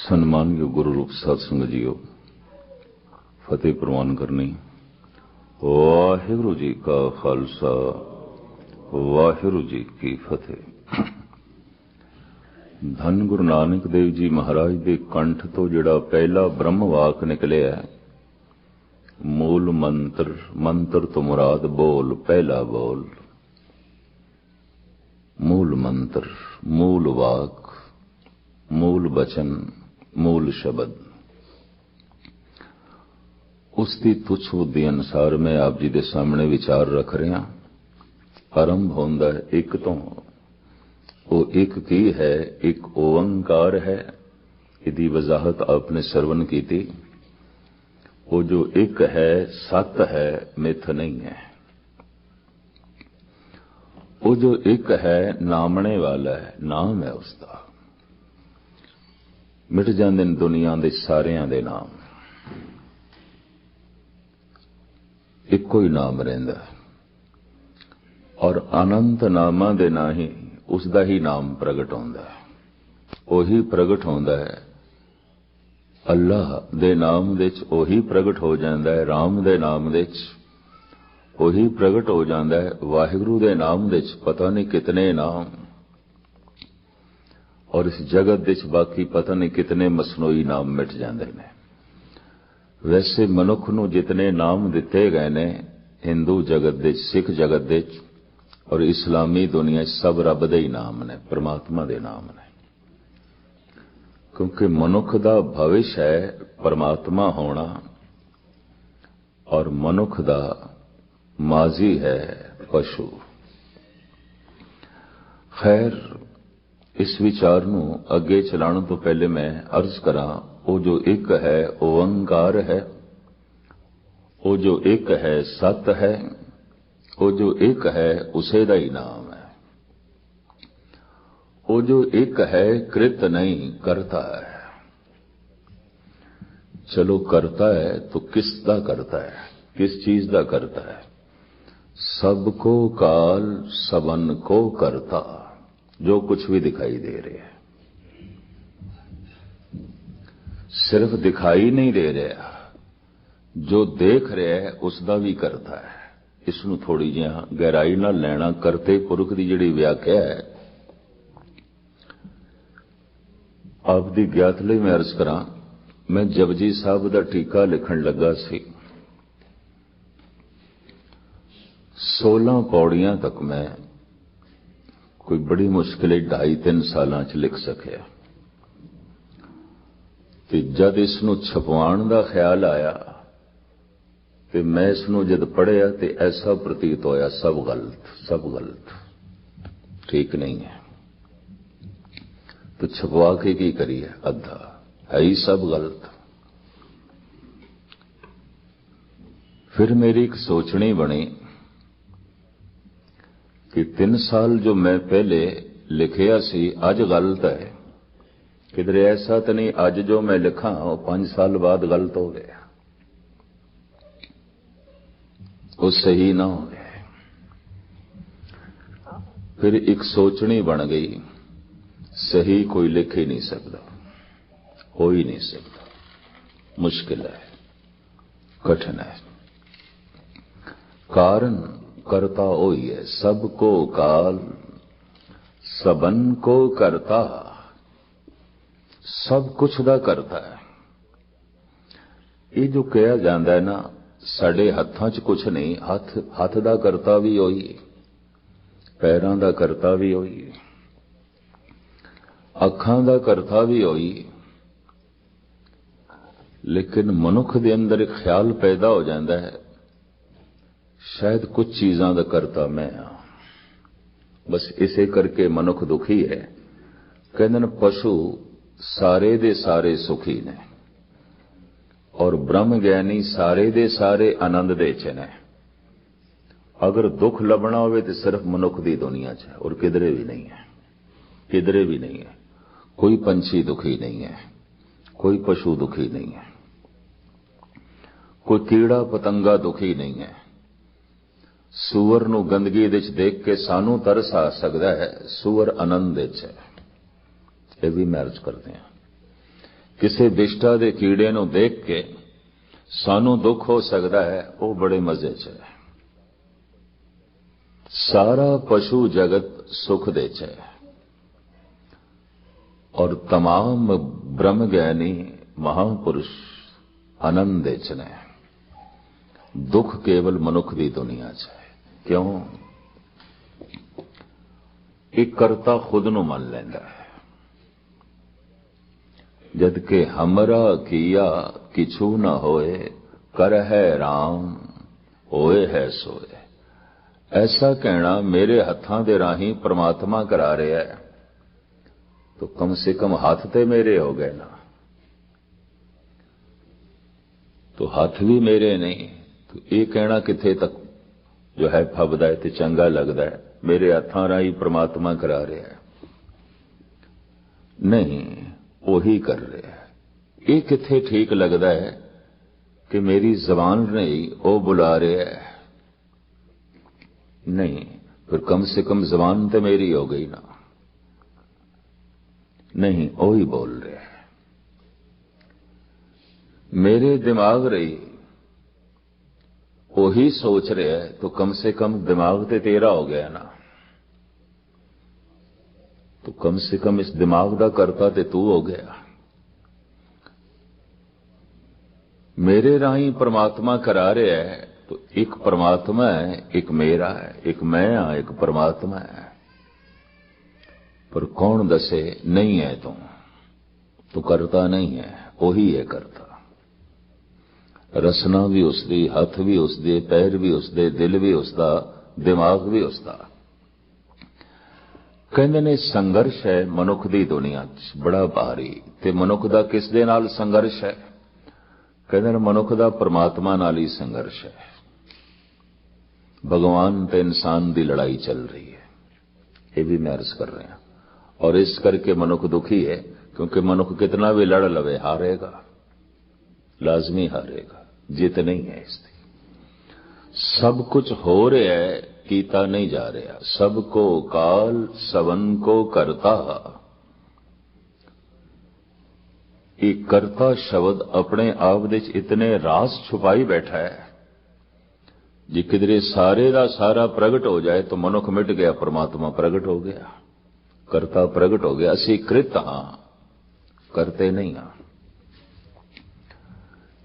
सन्मानयोग गुरु रूप साध संगत जीओ, फतेह प्रवान करनी। वाहिगुरु जी का खालसा, वाहिगुरु जी की फतेह। धन गुरु नानक देव जी महाराज के कंठ तो जिहड़ा पहला ब्रह्म वाक निकलिया, मूल मंत्र, मंत्र तो मुराद बोल, पहला बोल, मूल मंत्र, मूल वाक, मूल वचन, मूल शब्द। उसकी तुच्छ बुद्धि अनुसार मैं आप जी के सामने विचार रख रहा। आरंभ होंदा एक तो, वो एक की है, एक ओंकार है। इसकी वजाहत आपने श्रवण की थी। वो जो एक है, सत है, मिथ नहीं है। वो जो एक है, नामने वाला है, नाम है उसका। मिट जाते हैं दुनिया के सारियां दे नाम, इको ही नाम रहिंदा और अनंत नामां दे ना ही उसका ही नाम प्रगट होंदा है। ओही प्रगट होंदा है अल्लाह दे नाम दे च, ओही प्रगट हो जाता है राम दे नाम दे च, ओही प्रगट हो जाता है वाहिगुरु दे नाम दे च। पता नहीं कितने नाम, और इस जगत दे च बाकी पता नहीं कितने मसनोई नाम मिट जाते हैं। वैसे मनुख नूं जितने नाम दिते गए ने हिंदू जगत दे, सिख जगत दे और इस्लामी दुनिया सब रब दे ही नाम ने, परमात्मा दे नाम ने। क्योंकि मनुख दा भविष्य है परमात्मा होना और मनुख दा माजी है पशु। खैर, इस विचार नूं अगे चलाने तो पहले मैं अर्ज करा, वो जो एक है ओंकार है, वो जो एक है सत है, वो जो एक है उसे दा ही नाम है। वो जो एक है कृत नहीं, करता है। चलो करता है तो किस दा करता है, किस चीज दा करता है? सबको काल सबन को करता, जो कुछ भी दिखाई दे रहे हैं। सिर्फ दिखाई नहीं दे रहा, जो देख रहा है उसका भी करता है। इसनूं थोड़ी जी गहराई नाल लैना। करते पुरख की जिहड़ी व्याख्या है, आपकी ज्ञात लई मैं अर्ज करा। मैं जपजी साहब का टीका लिखण लगा सी, 16 पौड़ियां तक मैं कोई बड़ी मुश्किल 2.5-3 सालां च लिख सकिया। ते जद इसनूं छपवाण दा ख्याल आया ते मैं इसनूं जद पढ़िया ते ऐसा प्रतीत होया सब गलत, सब गलत, ठीक नहीं है। तो छपवा के की करिए, अद्धा है ही सब गलत। फिर मेरी एक सोचनी बनी कि 3 साल जो मैं पहले लिखिया सी अज गलत है। किधरे ऐसा तो नहीं अज जो मैं लिखा वो 5 साल बाद गलत हो गया, वो सही ना हो गया। फिर एक सोचनी बन गई, सही कोई लिख ही नहीं सकता, हो ही नहीं सकता, मुश्किल है, कठिन है। कारण करता हो ही है, सबको काल सबन को करता, सब कुछ दा करता है। ये जो कहा जाता है ना, साडे हत्थां च कुछ नहीं, हथ दा करता भी होई, पैरां दा करता भी होई, अखां दा करता भी होई। लेकिन मनुख दे अंदर एक ख्याल पैदा हो जाता है, शायद कुछ चीज़ां दा करता मैं हाँ। बस इसे करके मनुख दुखी है। कहते हैं पशु सारे दे सारे सुखी ने और ब्रह्म ज्ञानी सारे दे सारे आनंद दे च ने। अगर दुख लभना हो तो सिर्फ मनुख की दुनिया च है और किधरे भी नहीं है, किधरे भी नहीं है। कोई पंछी दुखी नहीं है, कोई पशु दुखी नहीं है, कोई कीड़ा पतंगा दुखी नहीं है। सूअर नूं गंदगी विच देख के सानू तरस आ सकता है, सूअर आनंद विच है। यह भी मैं अर्ज करते हैं। ਕਿਸੇ ਵਿਸ਼ਟਾ ਦੇ ਕੀੜੇ ਨੂੰ ਦੇਖ ਕੇ ਸਾਨੂੰ ਦੁੱਖ ਹੋ ਸਕਦਾ ਹੈ, ਉਹ ਬੜੇ ਮਜ਼ੇ 'ਚ ਹੈ। ਸਾਰਾ ਪਸ਼ੂ ਜਗਤ ਸੁਖ ਦੇ 'ਚ ਹੈ और तमाम ब्रह्म ज्ञानी महापुरुष आनंद दे 'ਚ ने। दुख केवल मनुख दी दुनिया 'ਚ है। क्यों? एक करता खुद नूं मन लैंदा है, जदकि हमरा किया किछू न होए, कर है राम होए है सोए। ऐसा कहना मेरे हत्थां दे राही परमात्मा करा रहा है, तो कम से कम हाथ ते मेरे हो गए ना। तो हाथ भी मेरे नहीं, तो ये कहना किथे तक जो है फबदा है ते चंगा लगदा है, मेरे हत्थां राही परमात्मा करा रहा है। नहीं, वही कर रहा है। ये किथे ठीक लगदा है कि मेरी जबान नहीं वो बुला रहा है। नहीं, फिर कम से कम जबान तो मेरी हो गई ना। नहीं, वही बोल रहे हैं। मेरे दिमाग रही वही सोच रहे है, तो कम से कम दिमाग ते तेरा हो गया ना। तो कम से कम इस दिमाग दा करता ते तू हो गया। मेरे राही परमात्मा करा रहा है, तो एक परमात्मा है, एक मेरा है, एक मैं हाँ, एक परमात्मा है। पर कौन दसे नहीं है तो करता नहीं है, वही है करता। रसना भी उसदी, हथ भी उसदे, पैर भी उसदे, दिल भी उसदा, दिमाग भी उसदा। कहंदे ने संघर्ष है मनुख दी दुनिया 'ਚ बड़ा भारी। ते मनुख दा किस दे नाल संघर्ष है? कहंदे ने मनुख दा परमात्मा नाल ही संघर्ष है। भगवान ते इंसान दी लड़ाई चल रही है, ये भी मैं अर्ज कर रहा हूं। और इस करके मनुख दुखी है, क्योंकि मनुख कितना भी लड़ लवे हारेगा, लाजमी हारेगा, जीत नहीं है इसकी। सब कुछ हो रहा है, कीता नहीं जा रहा। सबको काल सवन को करता। एक करता शब्द अपने आप दे इतने रास छुपाई बैठा है, जे किधरे सारे दा सारा प्रगट हो जाए तो मनुख मिट गया, परमात्मा प्रगट हो गया, करता प्रगट हो गया। असी कृत हां, करते नहीं हां।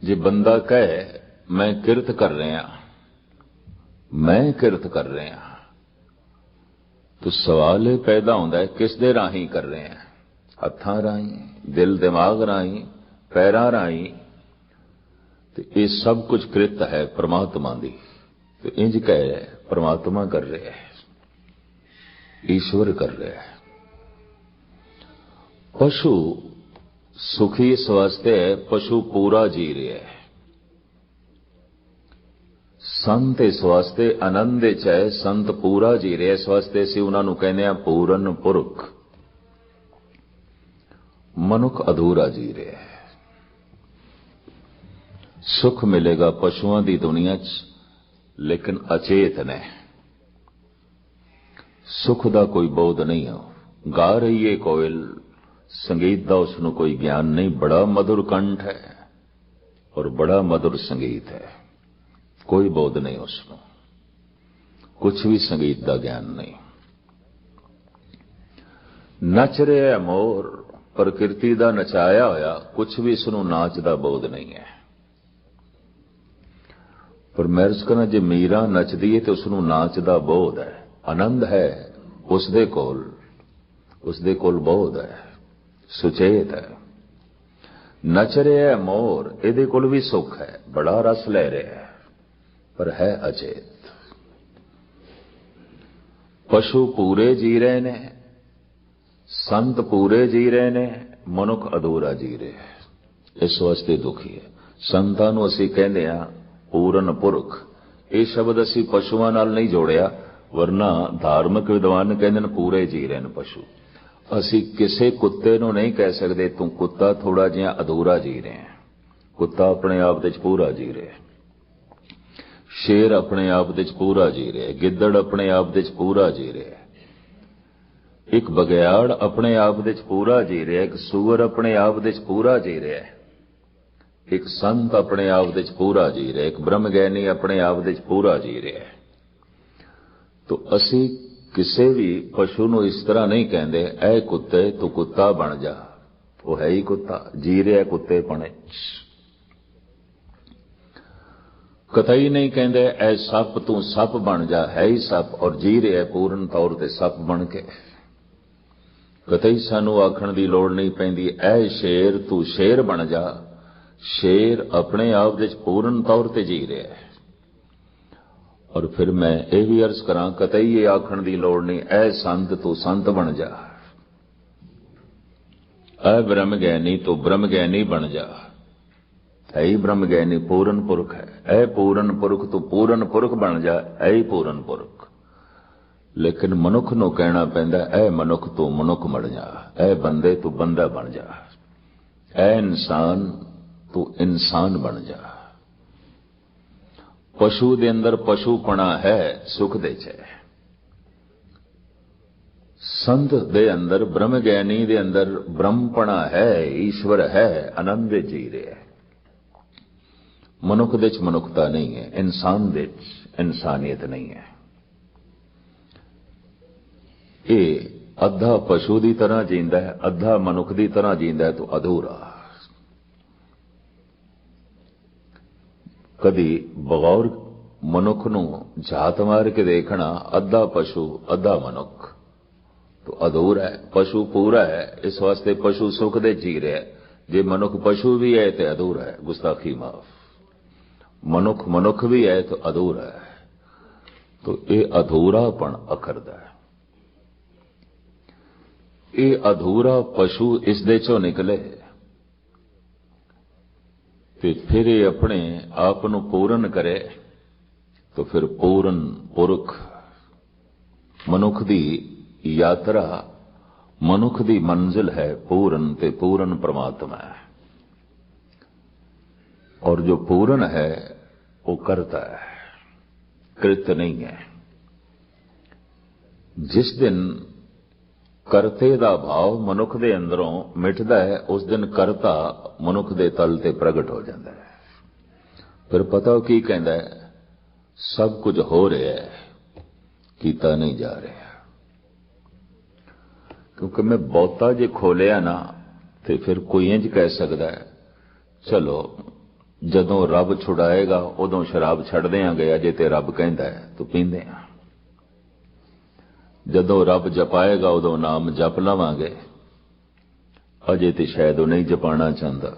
जे बंदा कहे मैं किरत कर रहा, मैं किरत कर रहा, तो सवाल ये पैदा होता है किस दे राही कर रहे हैं? हत्थां राही, दिल दिमाग राही, पैरां राही। तो ये सब कुछ कृत है परमात्मा दी। तो इंज कहे परमात्मा कर रहे है, ईश्वर कर रहे है। पशु सुखी इस वास्ते है, पशु पूरा जी रहा है। संत इस वास्ते आनंद च है, संत पूरा जी रहे। इस वास्ते असीं उन्हां नूं कहने आ पूरन पुरख। मनुख अधूरा जी रहा है। सुख मिलेगा पशुओं की दुनिया च, लेकिन अचेत ने। सुख का कोई बोध नहीं हो। गा रही है कोयल, संगीत का उसनों कोई ज्ञान नहीं। बड़ा मधुर कंठ है और बड़ा मधुर संगीत है, कोई बोध नहीं उसनों, कुछ भी संगीत का ज्ञान नहीं। नच रहा है मोर, प्रकृति का नचाया होया, कुछ भी इसनों नाच का बोध नहीं है। पर मैं अर्ज करना, जे मीरा नचदी है तो उसनों नाच का बोध है, आनंद है, उसदे कोल बोध है, सुचेत है। नच रहा है मोर, इहदे कोल भी सुख है, बड़ा रस ले रहा है, पर है अचेत। पशु पूरे जी रहे ने, संत पूरे जी रहे ने, मनुख अधूरा जी रहे है। इस वास्ते दुखी है। संतां नूं असीं कहंदे आ पूरन पुरख। ये शब्द असीं पशुआं नाल नहीं जोड़िया, वरना धार्मिक विद्वान कहंदे ने पूरे जी रहे ने पशु। असीं किसी कुत्ते नूं नहीं कह सकते तू कुत्ता थोड़ा जिहा अधूरा जी रहे हैं। कुत्ता अपने आप दे पूरा जी रहे, शेर अपने आप दे पूरा जी रहे, गिद्दड़ अपने आप दे पूरा जी रहे। एक बगियाड़ अपने आप दे च पूरा जी रहा, एक सूअर अपने आप दे च पूरा जी रहा है, एक संत अपने आप दे च पूरा जी रहा, एक ब्रह्म ज्ञानी अपने आप दे च पूरा जी रहा है। तो असी किसी भी पशु नूं इस तरह नहीं कहते ऐ कुत्ते तू कुत्ता बन जा, वो है ही कुत्ता, जी रहा कुत्ते पने। कतई नहीं कहते ऐ सप तू सप बन जा, है ही सप और जी रहा पूर्ण तौर ते सप बन के। कतई सानू आखण दी लोड़ नहीं पैंदी ऐ शेर तू शेर बन जा, शेर अपने आप दे पूर्ण तौर ते जी रहा है। और फिर मैं ये भी अर्ज करा, कतई ये आखण दी लोड़ नहीं ऐ संत तू संत बन जा, ऐ ब्रह्म ज्ञानी तू ब्रह्म ज्ञानी बन जा, है ही ब्रह्म ज्ञानी पूर्ण पुरख है। ऐ पूर्ण पुरख तू पूर्ण पुरख बन जा, ऐ ही पूर्ण पुरख। लेकिन मनुख नूं कहना पैंदा ऐ मनुख तू मनुख बन जा, ऐ बंदे तू बंदा बन जा, ऐ इंसान तू इंसान बन जा। पशु दे अंदर पशुपना है, सुख दे च है। संत दे अंदर ब्रह्म ज्ञानी दे अंदर ब्रह्मपना है, ईश्वर है, आनंद जी रहा है। मनुख दे च मनुखता नहीं है, इंसान दे च इंसानियत नहीं है। ये अद्धा पशु की तरह जींदा है, अद्धा मनुख की तरह जींदा है, तो अधूरा। कदी बगौर मनुख नूं झात मार के देखना, अद्धा पशु अद्धा मनुख, तो अधूरा है। पशु पूरा है, इस वास्ते पशु सुख दे जी रहा है। जे मनुख पशु भी है तो अधूरा है, गुस्ताखी माफ। मनुख मनुख भी है तो अधूरा है। तो ये अधूरापन अखरदा है। ये अधूरा पशु इस दे चों निकले ते फिर ये अपने आप नूं पूर्ण करे, तो फिर पूर्ण पुरख। मनुख दी यात्रा, मनुख दी मंजिल है पूर्ण ते पूर्ण परमात्मा है। और जो पूर्ण है वो करता है, कृत नहीं है। जिस दिन करते दा भाव मनुख दे अंदरों मिटदा है, उस दिन करता मनुख दे तल ते प्रगट हो जाता है। फिर पता की कहता है, सब कुछ हो रहा है, कीता नहीं जा रहा। क्योंकि मैं बहुता जे खोलिया ना तो फिर कोई इंज कह सकता है, चलो जदों रब छुड़ाएगा उदों शराब छड़ देंगे, अजे ते रब कहता है तो पींदे हैं। जदों रब जपाएगा उदों नाम जप लवांगे, अजे तो शायद वो नहीं जपाना चाहता।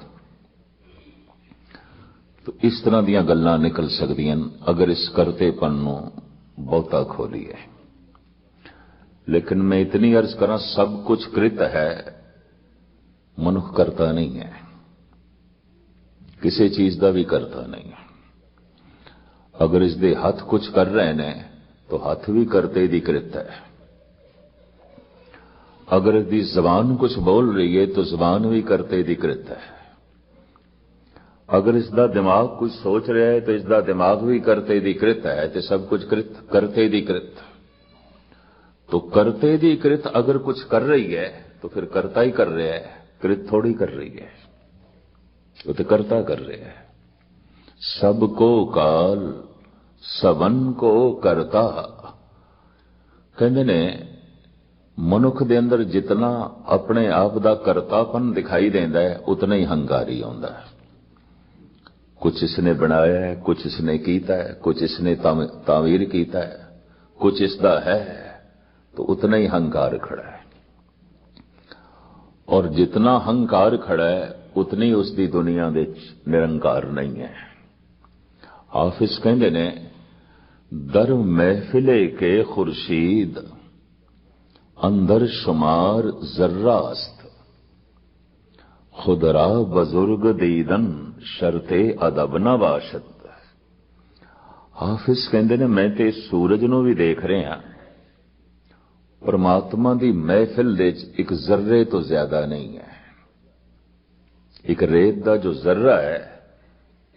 तो इस तरह दीयां गल्लां निकल सकदियां अगर इस करतेपन नूं बहुता खोलीए। लेकिन मैं इतनी अर्ज करा, सब कुछ कृत है, मनुख करता नहीं है, किसी चीज का भी करता नहीं है। अगर इसके हथ कुछ कर रहे ने तो हथ भी करते दी कृत है। अगर इसकी जबान कुछ बोल रही है तो जबान भी करते दी कृत है। अगर इसका दिमाग कुछ सोच रहा है तो इसका दिमाग भी करते दी कृत है। तो सब कुछ कृत, करते दी कृत। तो करते दी कृत अगर कुछ कर रही है तो फिर करता ही कर रहा है, कृत थोड़ी कर रही है, वो तो करता कर रहे हैं। सबको काल सबन को करता। कहते ने मनुख दे अंदर जितना अपने आप दा करतापन दिखाई देता है उतना ही हंकारी आउंदा है। कुछ इसने बनाया है, कुछ इसने कीता है, कुछ इसने तामीर कीता है, कुछ इसदा है, तो उतना ही हंकार खड़ा है। और जितना हंकार खड़ा है उतनी उसकी दुनिया दे निरंकार नहीं है। हाफिज कहते ने, दर महफिले के खुर्शीद अंदर शुमार जर्रास्त, खुदरा बुजुर्ग दीदन शर्ते अदब न बाशत। हाफिज कहते ने, मैं ते सूरज नूं भी देख रहा, परमात्मा दी महफिल दे एक जर्रे तो ज्यादा नहीं है। एक रेत दा जो जर्रा है,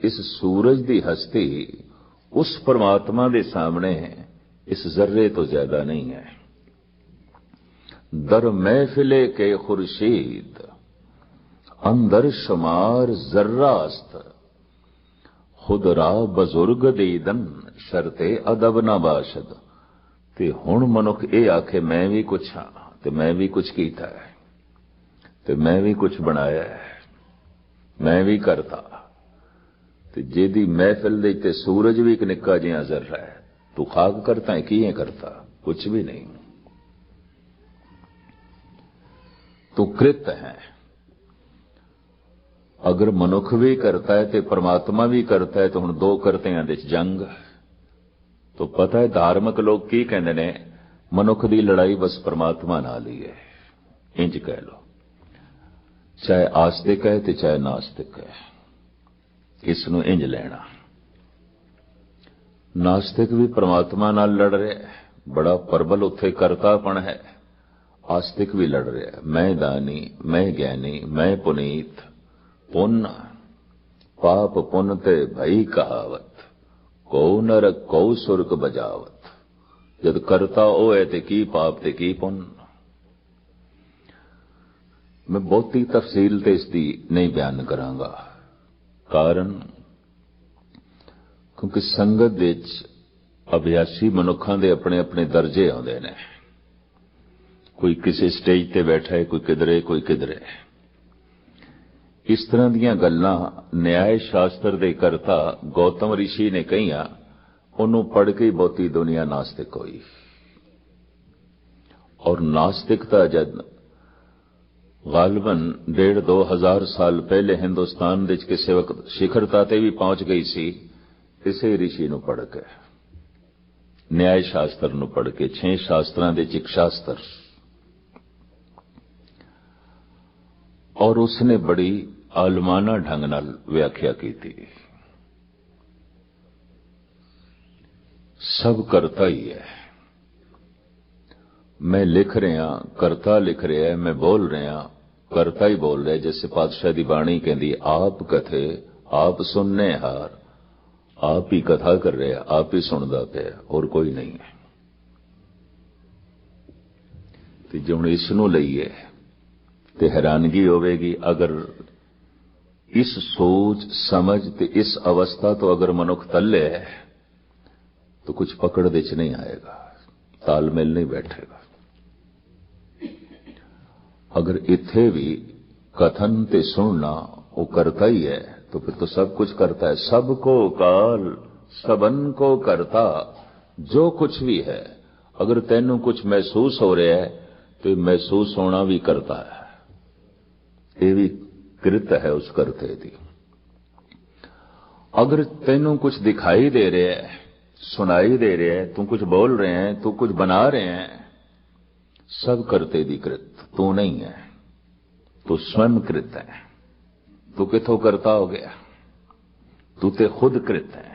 इस सूरज दी हस्ती उस परमात्मा दे सामने इस जर्रे तो ज्यादा नहीं है। दर महफिले के खुर्शीद अंदर शुमार जर्रास्त खुद रा बजुर्ग दीदन शरते अदब ना बाशद। ते हुण मनुख ये आखे मैं भी कुछ हाँ, ते मैं भी कुछ कीता है, ते मैं भी कुछ बनाया है, मैं भी करता। ते जेदी महफिल दे ते सूरज भी एक निक्का जिहा जर्रा है, तू खाक करता है की करता, कुछ भी नहीं। तू कृत है। अगर मनुख भी करता है तो परमात्मा भी करता है, तो हुण दो करतियां दे जंग। तो पता है धार्मिक लोग की कहंदे ने, मनुख दी लड़ाई बस परमात्मा नाल ही है, इंज कह लो, चाहे आस्तिक है ते चाहे नास्तिक है, इसनूं इंज लेना। नास्तिक भी परमात्मा नाल लड़ रहा है, बड़ा प्रबल उत्थे करतापण है। आस्तिक भी लड़ रहा है, मैं दानी, मैं ज्ञानी, मैं पुनीत, पुण्य पाप पुण्य ते भई कहावत, को नरक को सुरग बजावत। जद करता ओ है ते की पाप ते की पुण्य। मैं बहुती तफसील ते इसकी नहीं बयान करांगा, कारण क्योंकि संगत विच अभ्यासी मनुखां दे अपने अपने दर्जे आउंदे ने। कोई किसी स्टेज ते बैठा है, कोई किधरे, कोई किधरे। इस तरह दीयां गल्लां न्याय शास्त्र दे करता गौतम ऋषि ने कहियां, उन्हों पढ़ के ही बहुती दुनिया नास्तिक हुई। और नास्तिकता जद गालबन 1,500-2,000 साल पहले हिंदुस्तान दे किसी वक्त शिखरता ते भी पहुंच गई सी, इसे ऋषि नूं पढ़ के, न्याय शास्त्र नूं पढ़ के, 6 शास्त्रां दे एक शास्त्र। और उसने बड़ी आलमाना ढंग नाल व्याख्या की थी। सब करता ही है। मैं लिख रहा, करता लिख रहा है, मैं बोल रहा, करता ही बोल रहा है। जैसे पातशाह दी बाणी कहती, आप कथे आप सुनने हार, आप ही कथा कर रहे, आप ही सुनदा पे, और कोई नहीं है। तो जो हुण इसनूं लईए ते हैरानगी होवेगी, अगर इस सोच समझ ते इस अवस्था तो अगर मनुख तले है, तो कुछ पकड़ दे च नहीं आएगा, तालमेल नहीं बैठेगा। अगर इत्थे भी कथन ते सुनना वो करता ही है, तो फिर तो सब कुछ करता है। सबको काल सबन को करता, जो कुछ भी है। अगर तैनू कुछ महसूस हो रहा है, तो महसूस होना भी करता है, ये भी कृत है उस करते दी। अगर तैनू कुछ दिखाई दे रहा है, सुनाई दे रहा है, तू कुछ बोल रहे हैं, तू कुछ बना रहे हैं, सब करते दी कृत, तू नहीं है, तू स्वयं कृत है। तू किथों करता हो गया, तू ते खुद कृत है।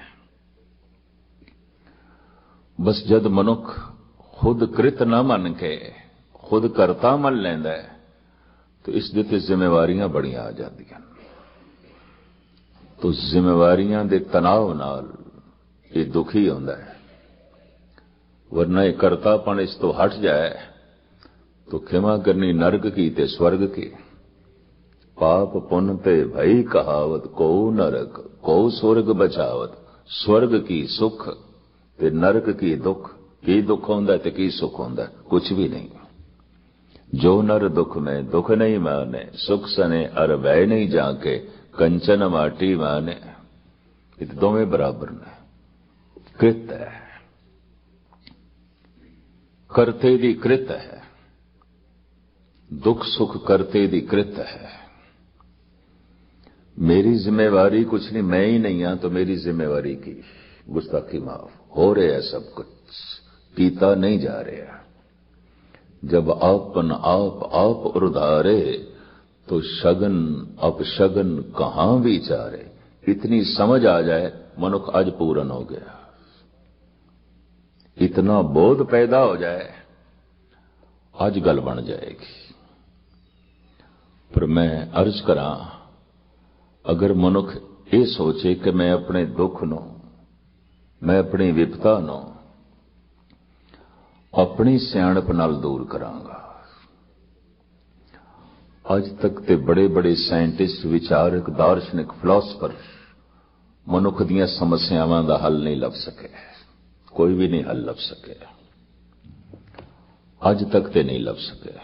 बस जद मनुख खुद कृत ना मन के खुद करता मन लैंदा है, तो इस दे ते जिम्मेवारियां बड़ियां आ जांदियां। तो जिम्मेवारियां दे तनाव नाल ये दुखी होंदा है। वरना ये करतापन इस तो हट जाए, तो खिमा करनी नरक की ते स्वर्ग की। पाप पुण्य ते भई कहावत, को नरक को स्वर्ग बचावत। स्वर्ग की सुख ते नरक की दुख। की दुख होंदा ते की सुख होंदा, कुछ भी नहीं। जो नर दुख में दुख नहीं माने, सुख सने अर भय नहीं जाके, कंचन माटी माने। ये दोवें बराबर ने। कृत है, करते दी कृत है, दुख सुख करते दी कृत है। मेरी जिम्मेवारी कुछ नहीं, मैं ही नहीं हां, तो मेरी जिम्मेवारी की गुस्ताखी माफ हो रहा है। सब कुछ पीता नहीं जा रहा। जब आपन आप उधारे, तो शगन अपशगन कहां विचारे। इतनी समझ आ जाए, मनुख आज पूर्ण हो गया। इतना बोध पैदा हो जाए, आज गल बन जाएगी। पर मैं अर्ज करा, अगर मनुख ये सोचे कि मैं अपने दुख नो, मैं अपनी विपता नो अपनी सियाणप नाल दूर करांगा, ਅੱਜ तक ते बड़े बड़े साइंटिस्ट, विचारक, दार्शनिक, फिलोसफर मनुख दीयां समस्यावां दा हल नहीं लभ सके। कोई भी नहीं हल लभ सके, आज तक ते नहीं लभ सके।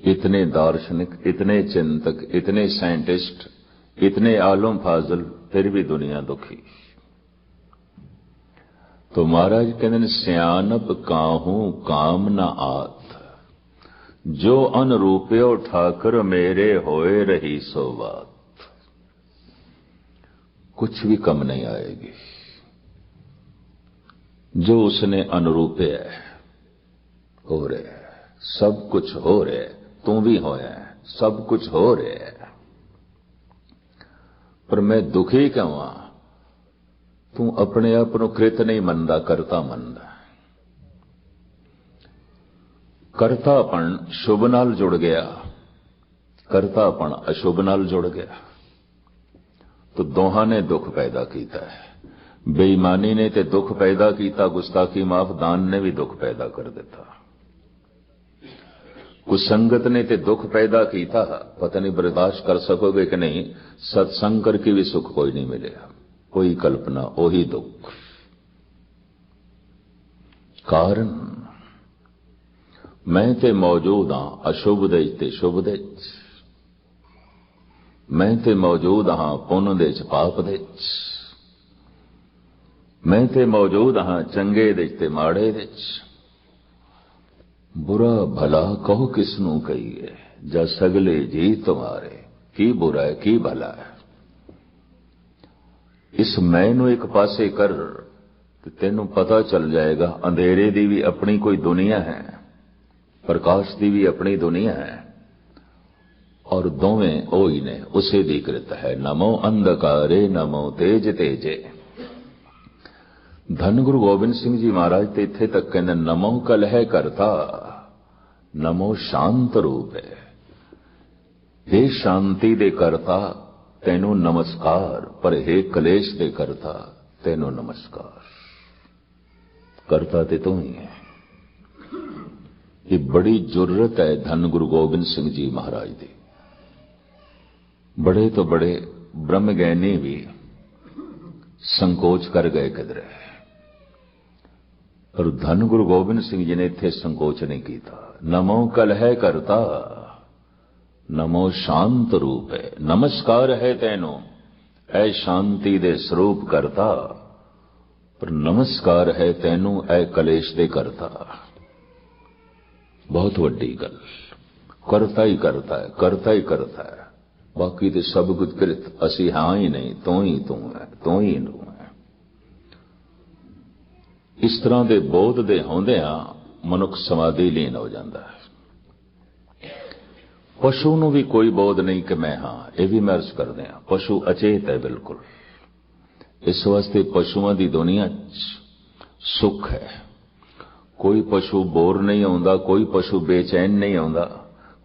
इतने दार्शनिक, इतने चिंतक, इतने साइंटिस्ट, इतने आलम फाजल, फिर भी दुनिया दुखी। तो महाराज कहते हैं, सियानप काहू काम न आत, जो अनरूप्यो ठाकर मेरे होए रही सो बात। कुछ भी कम नहीं आएगी जो उसने अनुरूपे है, हो रहे है, सब कुछ हो रहे, तू भी होया, सब कुछ हो रहे है, पर मैं दुखी क्यों हां? तू अपने आप को कृत नहीं मनदा, करता मनदा। करतापन शुभ नाल जुड़ गया, करतापन अशुभ नाल जुड़ गया, तो दोहां ने दुख पैदा किया है। बेईमानी ने ते दुख पैदा किया, गुस्ताखी माफ दान ने भी दुख पैदा कर देता। कुसंगत ने ते दुख पैदा किया, पता नहीं बर्दाश्त कर सकोगे कि नहीं। सत्संग करके भी सुख कोई नहीं मिलेगा, कोई कल्पना, वही दुख। कारण मैं ते मौजूद हां अशुभ दे ते शुभ दे, मैं ते मौजूद हां पुन दे च पाप दे, मैं ते मौजूद हां चंगे दे ते माड़े दे। बुरा भला कहो किसनू कहिए, जा सगले जी तुम्हारे, की बुरा है की भला है। इस मैं नू एक पासे कर तो तेनू पता चल जाएगा, अंधेरे दी भी अपनी कोई दुनिया है, प्रकाश दी भी अपनी दुनिया है, और दोवें ओही ने, उसे दी कृत है। नमो अंधकारे नमो तेज तेजे। धन गुरु गोबिंद सिंह जी महाराज ते इत्थे तक कहंदे, नमो कलह करता, नमो शांत रूप है। हे शांति दे करता तेनू नमस्कार, पर हे कलेश दे करता तेनू नमस्कार। करता ते तू ही है। ये बड़ी जुर्रत है धन गुरु गोबिंद सिंह जी महाराज दी। बड़े तो बड़े ब्रह्मज्ञानी भी संकोच कर गए किधरे, और धन गुरु गोबिंद सिंह जी ने इत्थे संकोच नहीं किया। नमो कलह करता, नमो शांत रूप है। नमस्कार है तेनू ऐ शांति दे स्वरूप करता, पर नमस्कार है तेनू ऐ कलेश दे करता। बहुत वड्डी गल। करता ही करता है, करता ही करता है, बाकी तो सब कुछ कृत, असी हां ही नहीं, तू ही तू है, तू ही तू है। इस तरह के बोध दे होंदियां मनुख समाधि लीन हो जाता है। पशु नूं भी कोई बोध नहीं कि मैं हां, यह भी मैं अर्ज करदे हां। पशु अचेत है बिल्कुल। इस वास्ते पशुओं की दुनिया सुख है। कोई पशु बोर नहीं आउंदा, कोई पशु बेचैन नहीं आउंदा,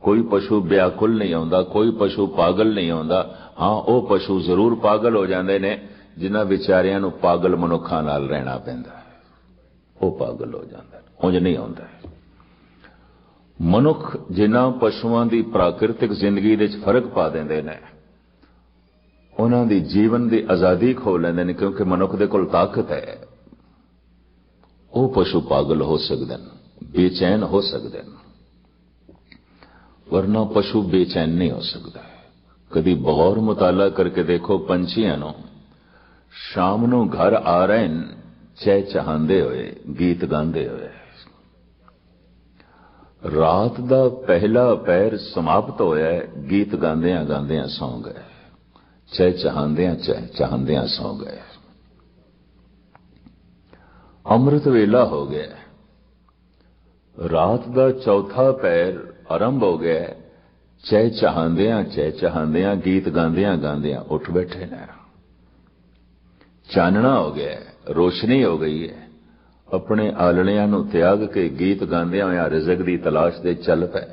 कोई पशु व्याकुल नहीं आउंदा, कोई पशु पागल नहीं आउंदा। हां, वह पशु जरूर पागल हो जाते हैं जिन्हां विचारियां नूं पागल मनुखां नाल रहना पैंदा है, वो पागल हो जांदे, उंज नहीं आउंदा। मनुख जिन्हां पशुओं की प्राकृतिक जिंदगी दे फर्क पा देंदे ने, उन्हां दी जीवन की आजादी खो लैंदे ने, क्योंकि मनुख दे कोल ताकत है। वो पशु पागल हो सकते हैं, बेचैन हो सकते हैं, वरना पशु बेचैन नहीं हो सकता। कभी गौर मुताला करके देखो, पंछियां नूं शाम नूं घर आ रहे हैं चहचहांदे हुए, गीत गांदे हुए। रात दा पहला पैर समाप्त होया है, गीत गांदियां गांदियां सौ गए, चहचहांदियां सौ गए। अमृत वेला हो गया, रात दा चौथा पैर आरंभ हो गया, चहचहांदियां गीत गांदियां गांदियां उठ बैठे ने। चानना हो गया, रोशनी हो गई है, अपने आलणियां नूं त्याग के गीत गांदियां होया रिज़क दी तलाश दे चल पे।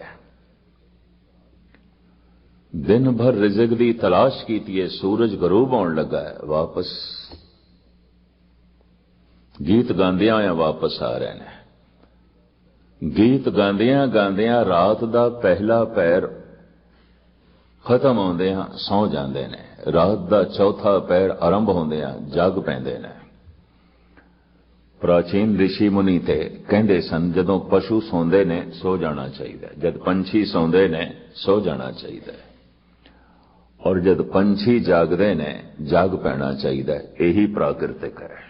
दिन भर रिज़क दी तलाश कीती है, सूरज गरूब होने लगा है, वापस गीत गांदियां होया वापस आ रहे हैं। ਗੀਤ ਗਾਉਂਦਿਆਂ ਗਾਉਂਦਿਆਂ ਰਾਤ ਦਾ ਪਹਿਲਾ ਪੈਰ ਖਤਮ ਹੁੰਦਿਆਂ ਸੌਂ ਜਾਂਦੇ ਨੇ, ਰਾਤ ਦਾ ਚੌਥਾ ਪੈਰ ਆਰੰਭ ਹੁੰਦਿਆਂ ਜਾਗ ਪੈਂਦੇ ਨੇ। ਪ੍ਰਾਚੀਨ ਰਿਸ਼ੀ ਮੁਨੀ ਤੇ ਕਹਿੰਦੇ ਸਨ ਜਦੋਂ ਪਸ਼ੂ ਸੌਂਦੇ ਨੇ ਸੋ ਜਾਣਾ ਚਾਹੀਦਾ, ਜਦ ਪੰਛੀ ਸੌਂਦੇ ਨੇ ਸੋ ਜਾਣਾ ਚਾਹੀਦਾ, ਔਰ ਜਦ ਪੰਛੀ ਜਾਗਦੇ ਨੇ ਜਾਗ ਪੈਣਾ ਚਾਹੀਦਾ। ਇਹੀ ਪ੍ਰਾਕਿਰਤਿਕ ਹੈ।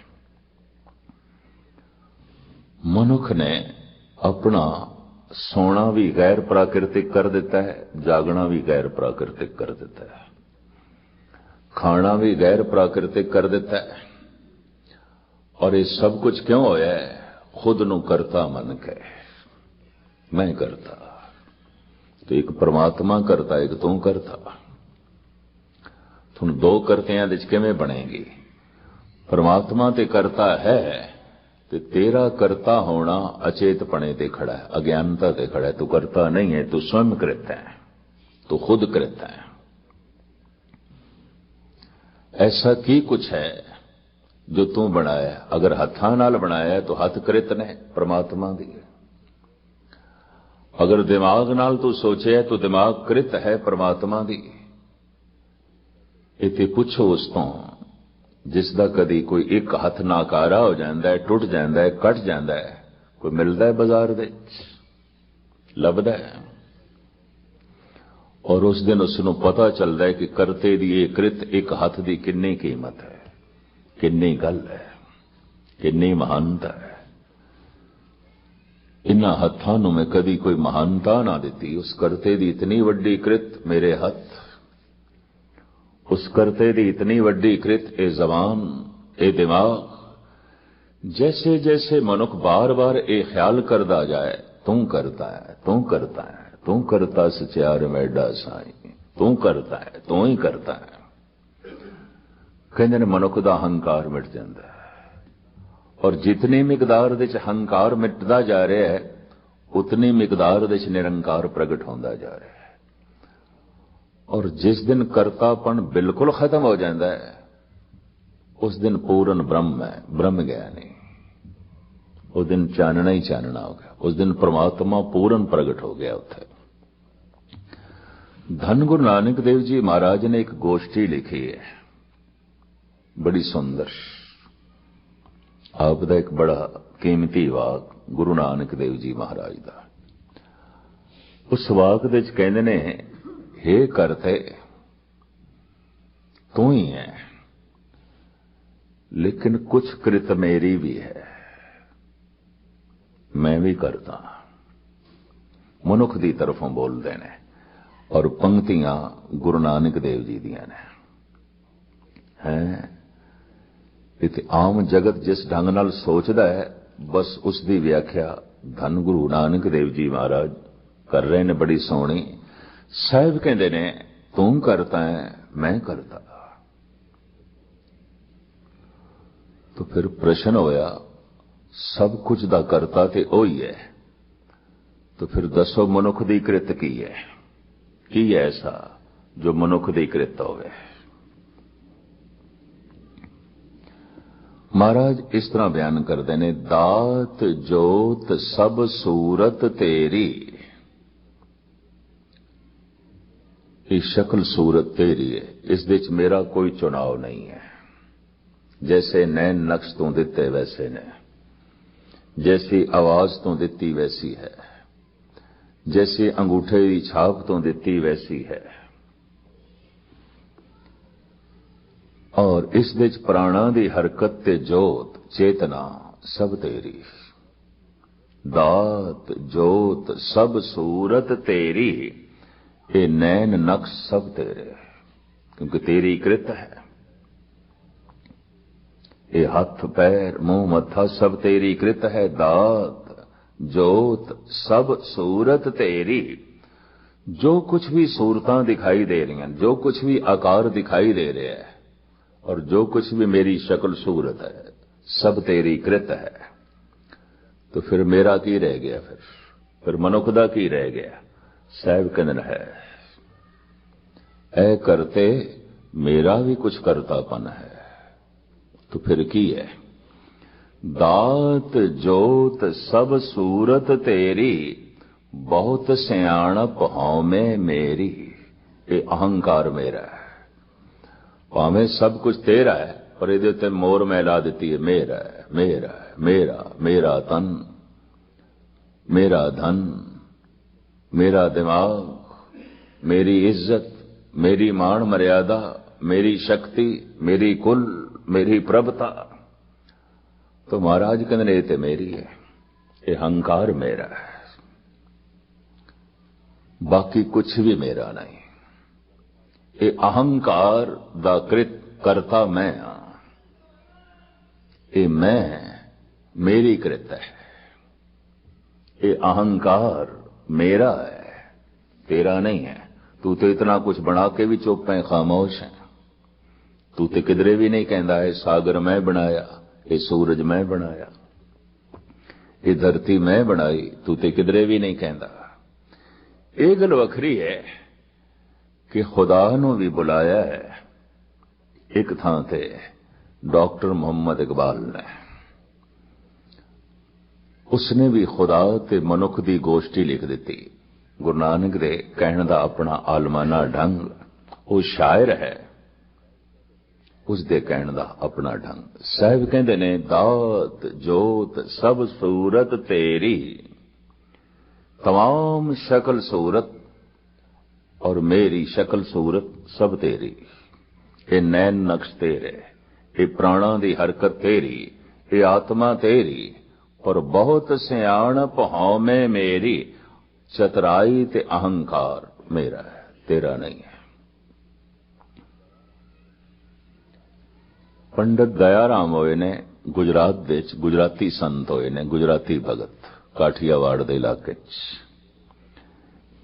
ਮਨੁੱਖ ਨੇ ਆਪਣਾ ਸੋਣਾ ਵੀ ਗੈਰ ਪ੍ਰਾਕਿਰਤਿਕ ਕਰ ਦਿੱਤਾ ਹੈ, ਜਾਗਣਾ ਵੀ ਗੈਰ ਪ੍ਰਾਕਿਰਤਿਕ ਕਰ ਦਿੱਤਾ ਹੈ, ਖਾਣਾ ਵੀ ਗੈਰ ਪ੍ਰਾਕਿਰਤਿਕ ਕਰ ਦਿੱਤਾ ਹੈ। ਔਰ ਇਹ ਸਭ ਕੁਝ ਕਿਉਂ ਹੋਇਆ ਹੈ? ਖੁਦ ਨੂੰ ਕਰਤਾ ਮੰਨ ਕੇ। ਮੈਂ ਕਰਤਾ ਤੇ ਇੱਕ ਪਰਮਾਤਮਾ ਕਰਤਾ, ਇੱਕ ਤੂੰ ਕਰਤਾ। ਤੁਹਾਨੂੰ ਦੋ ਕਰਤਿਆਂ ਦੇ ਵਿੱਚ ਕਿਵੇਂ ਬਣੇਗੀ? ਪਰਮਾਤਮਾ ਤੇ ਕਰਤਾ ਹੈ ਤੇ ਤੇਰਾ ਕਰਤਾ ਹੋਣਾ ਅਚੇਤਪਣੇ ਤੇ ਖੜਾ ਹੈ, ਅਗਿਆਨਤਾ ਤੇ ਖੜਾ ਹੈ। ਤੂੰ ਕਰਤਾ ਨਹੀਂ ਹੈ, ਤੂੰ स्वयं करता है, तू खुद करता है। ऐसा की कुछ है जो तू बनाया? अगर हत्थां नाल बनाया तो हथ कृत ने परमात्मा दी। अगर दिमाग नाल तू सोचे तो दिमाग कृत है परमात्मा दी। इते पुछो उस तो जिसदा कदी कोई एक हथ नाकारा हो जाता है, टुट जाता है, कट जाता है, कोई मिलता है बाजार दे लभदा है, और उस दिन उसनों पता चलता है कि करते दी ये कृत एक हथ दी किन्नी कीमत है, किन्नी गल है, किन्नी महानता है। इन्हां हत्थां नूं मैं कदी कोई महानता ना दिती। उस करते दी इतनी वड्डी कृत मेरे हथ, उस करते दी इतनी वड्डी कृत ए जबान, ए दिमाग। जैसे जैसे मनुख बार बार ए ख्याल करदा जाए तू करता है, तू करता है, तू करता सचियार मैडा साई, तू करता है, तू ही करता है। कहते ने मनुख दा हंकार मिट जाता है, और जितनी मिकदार दे च हंकार मिटदा जा रहा है उतनी मिकदार दे च निरंकार प्रगट होंदा जा रहा है। और जिस दिन करतापन बिल्कुल खत्म हो जाता है उस दिन पूर्ण ब्रह्म है, ब्रह्म ज्ञानी। उस दिन चानना ही चानना हो गया, उस दिन परमात्मा पूर्ण प्रगट हो गया। उथे धन गुरु नानक देव जी महाराज ने एक गोष्ठी लिखी है, बड़ी सुंदर। आपका एक बड़ा कीमती वाक गुरु नानक देव जी महाराज का। उस वाक दे कहंदे ने, हे करते तू ही है, लेकिन कुछ कृत मेरी भी है, मैं भी करता। मनुख की तरफों बोलते ने, और पंक्तियां गुरु नानक देव जी दियां ने। हैं इते आम जगत जिस ढंग नाल सोचदा है बस उसकी व्याख्या धन गुरु नानक देव जी महाराज कर रहे ने, बड़ी सोहनी। साहिब कहते ने तू करता है, मैं करता। तो फिर प्रश्न होया, सब कुछ दा करता ते ओही है, तो फिर दसो मनुख दी कृत की है? की है ऐसा जो मनुख दी कृत होवे? महाराज इस तरह बयान करते ने, दात जोत सब सूरत तेरी, ये शक्ल सूरत तेरी है, इस विच मेरा कोई चुनाव नहीं है। जैसे नैन नक्श तू दिते वैसे ने, जैसी आवाज तू दिती वैसी है, जैसे अंगूठे की छाप तू दिती वैसी है। और इस विच प्राणा दी हरकत ते जोत चेतना सब तेरी। दात जोत सब सूरत तेरी, ये नैन नक्श सब तेरे, क्योंकि तेरी कृत है। ये हाथ पैर मुंह मत्था सब तेरी कृत है। दात जोत सब सूरत तेरी। जो कुछ भी सूरतां दिखाई दे रही हैं, जो कुछ भी आकार दिखाई दे रहे हैं, और जो कुछ भी मेरी शक्ल सूरत है, सब तेरी कृत है। तो फिर मेरा की रह गया? फिर मनुख दा की रह गया? साहिब कहंदे है, ऐ करते मेरा भी कुछ करतापन है। तो फिर की है? दात जोत सब सूरत तेरी, बहुत सियाणप हौं मेरी। ये अहंकार मेरा है। भावें सब कुछ तेरा है, पर ये उत्ते मोर मैला दिती है, मेरा है, मेरा है, मेरा, मेरा तन, मेरा धन, मेरा दिमाग, मेरी इज्जत, मेरी मान मर्यादा, मेरी शक्ति, मेरी कुल, मेरी प्रभुता। तो महाराज कहते ने ते मेरी है, ये अहंकार मेरा है, बाकी कुछ भी मेरा नहीं। ये अहंकार दा कृत करता मैं हां, ये मैं मेरी कृत है। ये अहंकार मेरा है, तेरा नहीं है। तू तो इतना कुछ बना के भी चुप है, खामोश है। तू तो किधरे भी नहीं कहता है सागर मैं बनाया, ये सूरज मैं बनाया, ये धरती मैं बनाई, तू तो किधरे भी नहीं कहता। ये गल वखरी है कि खुदा नूं भी बुलाया है एक थां ते डॉक्टर मुहम्मद इकबाल ने। उसने भी खुदा ते मनुख दी गोष्ठी लिख दी। गुरु नानक दे कहण दा अपना आलमाना ढंग, वो शायर है, उसदे कहण दा अपना ढंग। साहिब कहंदे ने दात जोत सब सूरत तेरी, तमाम शक्ल सूरत और मेरी शक्ल सूरत सब तेरी। ये नैन नक्श तेरे, ये प्राणा दी हरकत तेरी, ये आत्मा तेरी, और बहुत सियाणप हौं मेरी। चतुराई ते अहंकार मेरा है, तेरा नहीं है। पंडित दयाराम होए ने गुजरात दे च, गुजराती संत होए ने, गुजराती भगत, काठियावाड़ दे इलाके च।